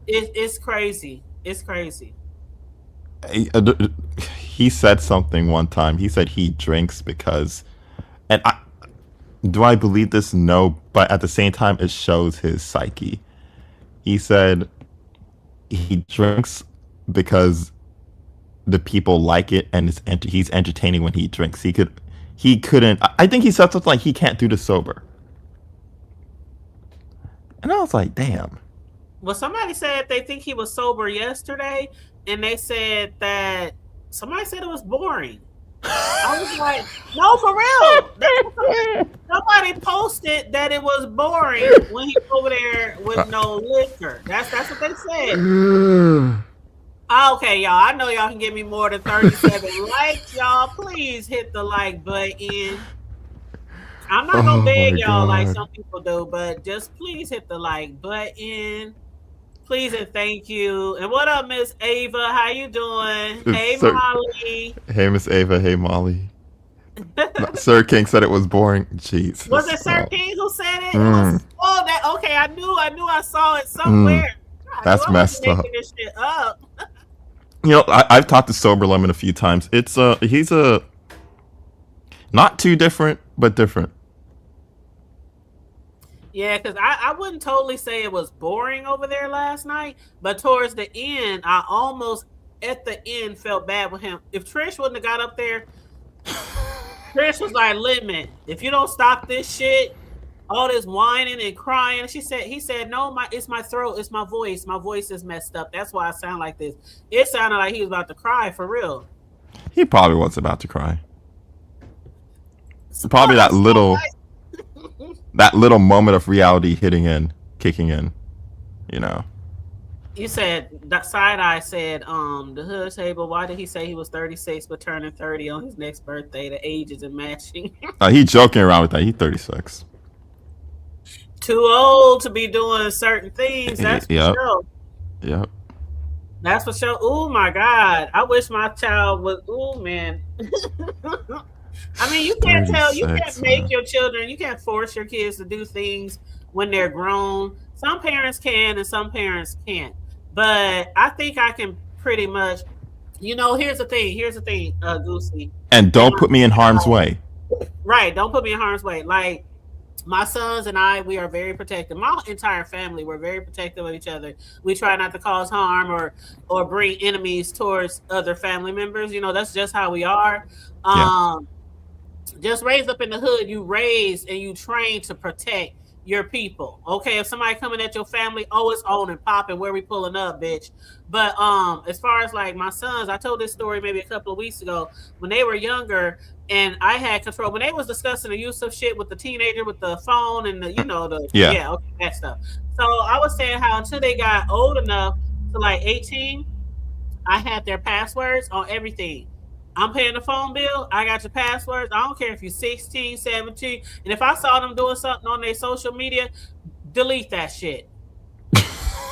it's crazy. It's crazy. He said something one time. He said he drinks because, and do I believe this? No, but at the same time, it shows his psyche. He said he drinks because the people like it, and he's entertaining when he drinks. He couldn't. I think he said something like he can't do this sober. And I was like, damn. Well, somebody said they think he was sober yesterday, and they said that somebody said it was boring. I was like, no, for real. Somebody posted that it was boring when he was over there with no liquor. That's what they said. Okay, y'all. I know y'all can give me more than 37 likes. Y'all, please hit the like button. I'm not gonna beg y'all like some people do, but just please hit the like button. Please and thank you. And what up, Miss Ava? How you doing? Hey, Molly. Hey, Miss Ava. Hey, Molly. Sir King said it was boring. Jeez. Was it Sir King who said it? Okay. I knew I saw it somewhere. That's messed up. This shit up. I've talked to Sober Lemon a few times. He's not too different, but different. Yeah, because I wouldn't totally say it was boring over there last night, but towards the end, I almost at the end felt bad with him. If Trish wouldn't have got up there, Chris was like, "Lemon, if you don't stop this shit, all this whining and crying." He said, "No, it's my throat, it's my voice. My voice is messed up. That's why I sound like this." It sounded like he was about to cry for real. He probably was about to cry. Probably that little moment of reality kicking in, you know. You said that Side Eye said, the hood table. Why did he say he was 36 but turning 30 on his next birthday? The age isn't matching. He joking around with that. He's 36. Too old to be doing certain things. That's for Yep. sure. Yep. That's for sure. Oh my God. I wish my child was. Oh man. I mean, you can't make your children, you can't force your kids to do things when they're grown. Some parents can and some parents can't. But I think I can pretty much, here's the thing, Goosey. And don't put me in harm's way. Right. Don't put me in harm's way. Like, my sons and I, we are very protective. My entire family, we're very protective of each other. We try not to cause harm or bring enemies towards other family members. That's just how we are. Just raised up in the hood, you raise and you train to protect your people. Okay, if somebody coming at your family, it's on and popping. Where we pulling up, bitch? But as far as like my sons, I told this story maybe a couple of weeks ago when they were younger. And I had control when they was discussing the use of shit with the teenager with the phone and that stuff. So I was saying how until they got old enough to like 18, I had their passwords on everything. I'm paying the phone bill. I got your passwords. I don't care if you're 16, 17. And if I saw them doing something on their social media, delete that shit.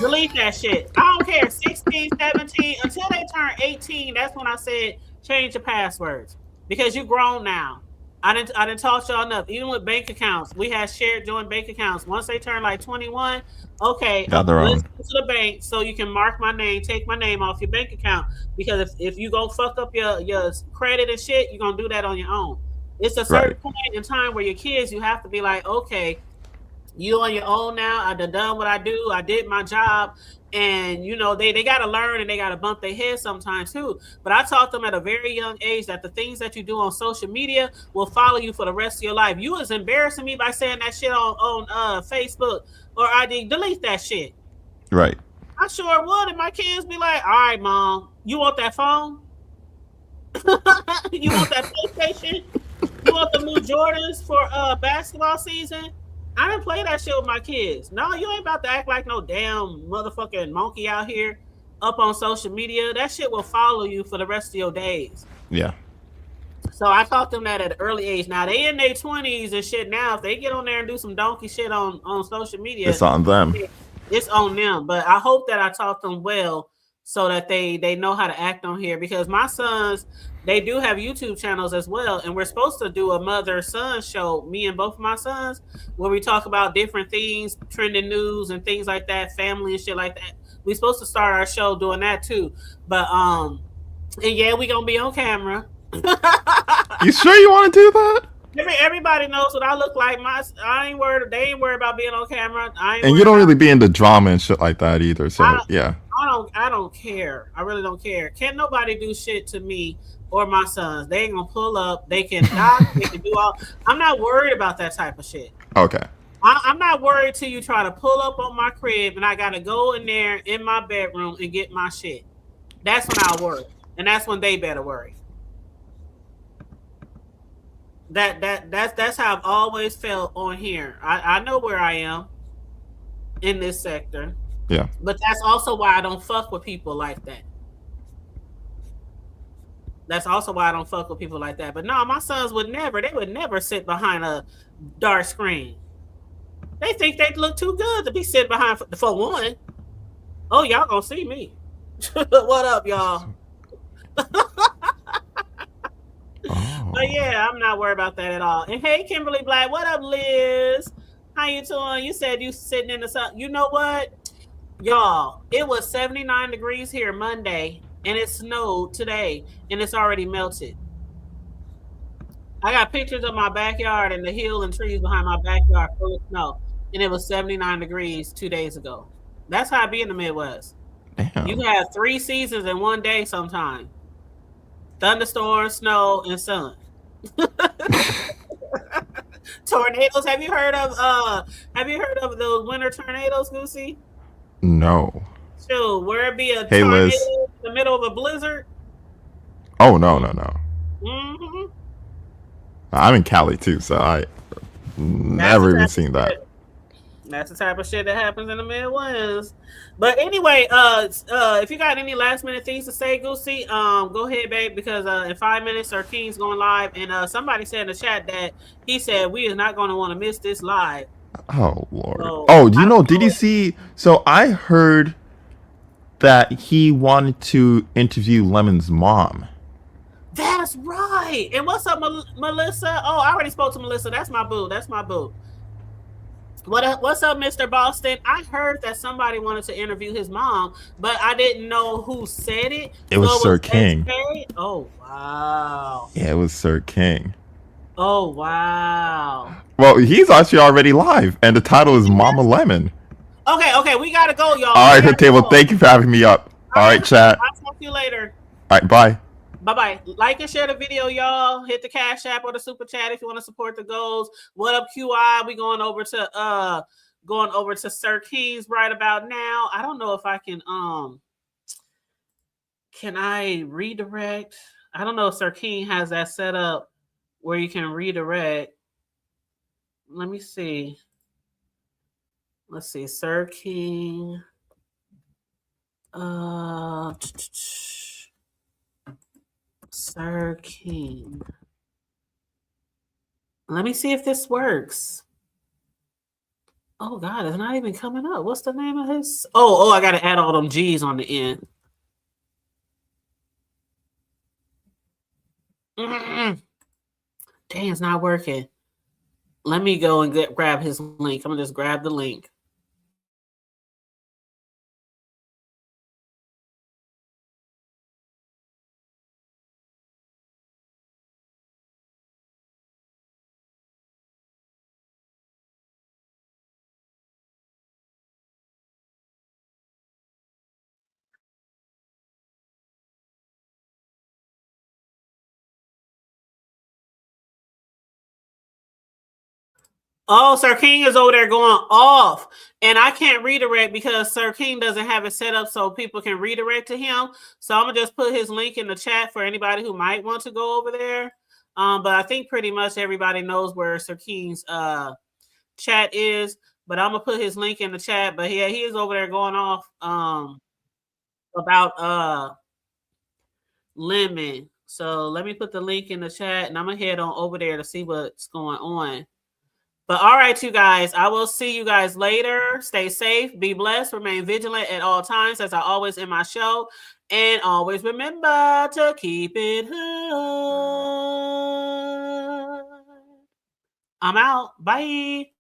Delete that shit. I don't care. 16, 17, until they turn 18, that's when I said change your passwords. Because you grown now. I didn't talk to y'all enough. Even with bank accounts, we had shared joint bank accounts. Once they turn like 21, okay, got their own. Listen to the bank so you can mark my name, take my name off your bank account. Because if you go fuck up your credit and shit, you're gonna do that on your own. It's a certain point in time where your kids, you have to be like, okay, you on your own now. I done what I do. I did my job. And, they got to learn and they got to bump their head sometimes too. But I taught them at a very young age that the things that you do on social media will follow you for the rest of your life. You was embarrassing me by saying that shit on Facebook or ID. Delete that shit. Right. I sure would. And my kids be like, all right, Mom, you want that phone? You want that PlayStation? You want the new Jordans for basketball season? I didn't play that shit with my kids. No, you ain't about to act like no damn motherfucking monkey out here up on social media. That shit will follow you for the rest of your days. Yeah. So I taught them that at an early age. Now they in their 20s and shit now. If they get on there and do some donkey shit on social media, it's on them. It's on them. But I hope that I taught them well so that they know how to act on here. Because my sons, they do have YouTube channels as well. And we're supposed to do a mother-son show, me and both of my sons, where we talk about different things, trending news and things like that, family and shit like that. We're supposed to start our show doing that too. But and yeah, we gonna be on camera. You sure you want to do that? Everybody knows what I look like. I ain't worried. They ain't worried about being on camera. And you don't really be into drama and shit like that either. So yeah. I don't care. I really don't care. Can't nobody do shit to me or my sons. They ain't gonna pull up. They can knock. They can do all. I'm not worried about that type of shit. Okay. I'm not worried till you try to pull up on my crib and I gotta go in there in my bedroom and get my shit. That's when I'll worry, and that's when they better worry. That's how I've always felt on here. I know where I am in this sector. Yeah. But that's also why I don't fuck with people like that. That's also why I don't fuck with people like that. But no, my sons would never sit behind a dark screen. They think they look too good to be sitting behind for one. Oh, y'all gonna see me. What up, y'all? But yeah, I'm not worried about that at all. And hey, Kimberly Black, what up, Liz? How you doing? You said you sitting in the sun. You know what? Y'all, it was 79 degrees here Monday, and it snowed today, and it's already melted. I got pictures of my backyard and the hill and trees behind my backyard full of snow, and it was 79 degrees 2 days ago. That's how I be in the Midwest. Damn. You have 3 seasons in one day sometimes. Thunderstorm, snow, and sun. Tornadoes. Have you heard of those winter tornadoes, Goosey? No. So where it be a Hey, tornado Liz. in the middle of a blizzard? Oh, no. Mm-hmm. I'm in Cali too, so I That's the never even type of seen that. shit. That's the type of shit that happens in the Midwest. But anyway, if you got any last minute things to say, Goosey, go ahead, babe, because in 5 minutes our King's going live, and somebody said in the chat that he said we is not going to want to miss this live. Oh Lord. So Oh, do I you don't know? Did know. you see? So I heard that he wanted to interview Lemon's mom. That's right. And what's up, Melissa? Oh, I already spoke to Melissa. That's my boo. That's my boo. What's up, Mr. Boston? I heard that somebody wanted to interview his mom, but I didn't know who said it. It was So it Sir was King. SK. Oh wow. Yeah, it was Sir King. Oh wow. Well, he's actually already live, and the title is Mama Lemon. Okay, we gotta go, y'all. All right, Hood Table, thank you for having me up. All right, chat. I'll talk to you later. All right, bye. Bye-bye. Like and share the video, y'all. Hit the Cash App or the Super Chat if you want to support the goals. What up, QI? We going over to Sir King's right about now. I don't know if I can I redirect? I don't know if Sir King has that set up where you can redirect. Let me see. Let's see, Sir King. Sir King. Let me see if this works. Oh God, it's not even coming up. What's the name of his? Oh, I gotta add all them G's on the end. Dang, it's not working. Let me go and grab his link. I'm gonna just grab the link. Oh, Sir King is over there going off, and I can't redirect because Sir King doesn't have it set up so people can redirect to him. So I'm gonna just put his link in the chat for anybody who might want to go over there. But I think pretty much everybody knows where Sir King's chat is. But I'm gonna put his link in the chat. But yeah, he is over there going off about Lemon. So let me put the link in the chat, and I'm gonna head on over there to see what's going on. But all right, you guys, I will see you guys later. Stay safe, be blessed, remain vigilant at all times, as I always in my show. And always remember to keep it hood. I'm out. Bye.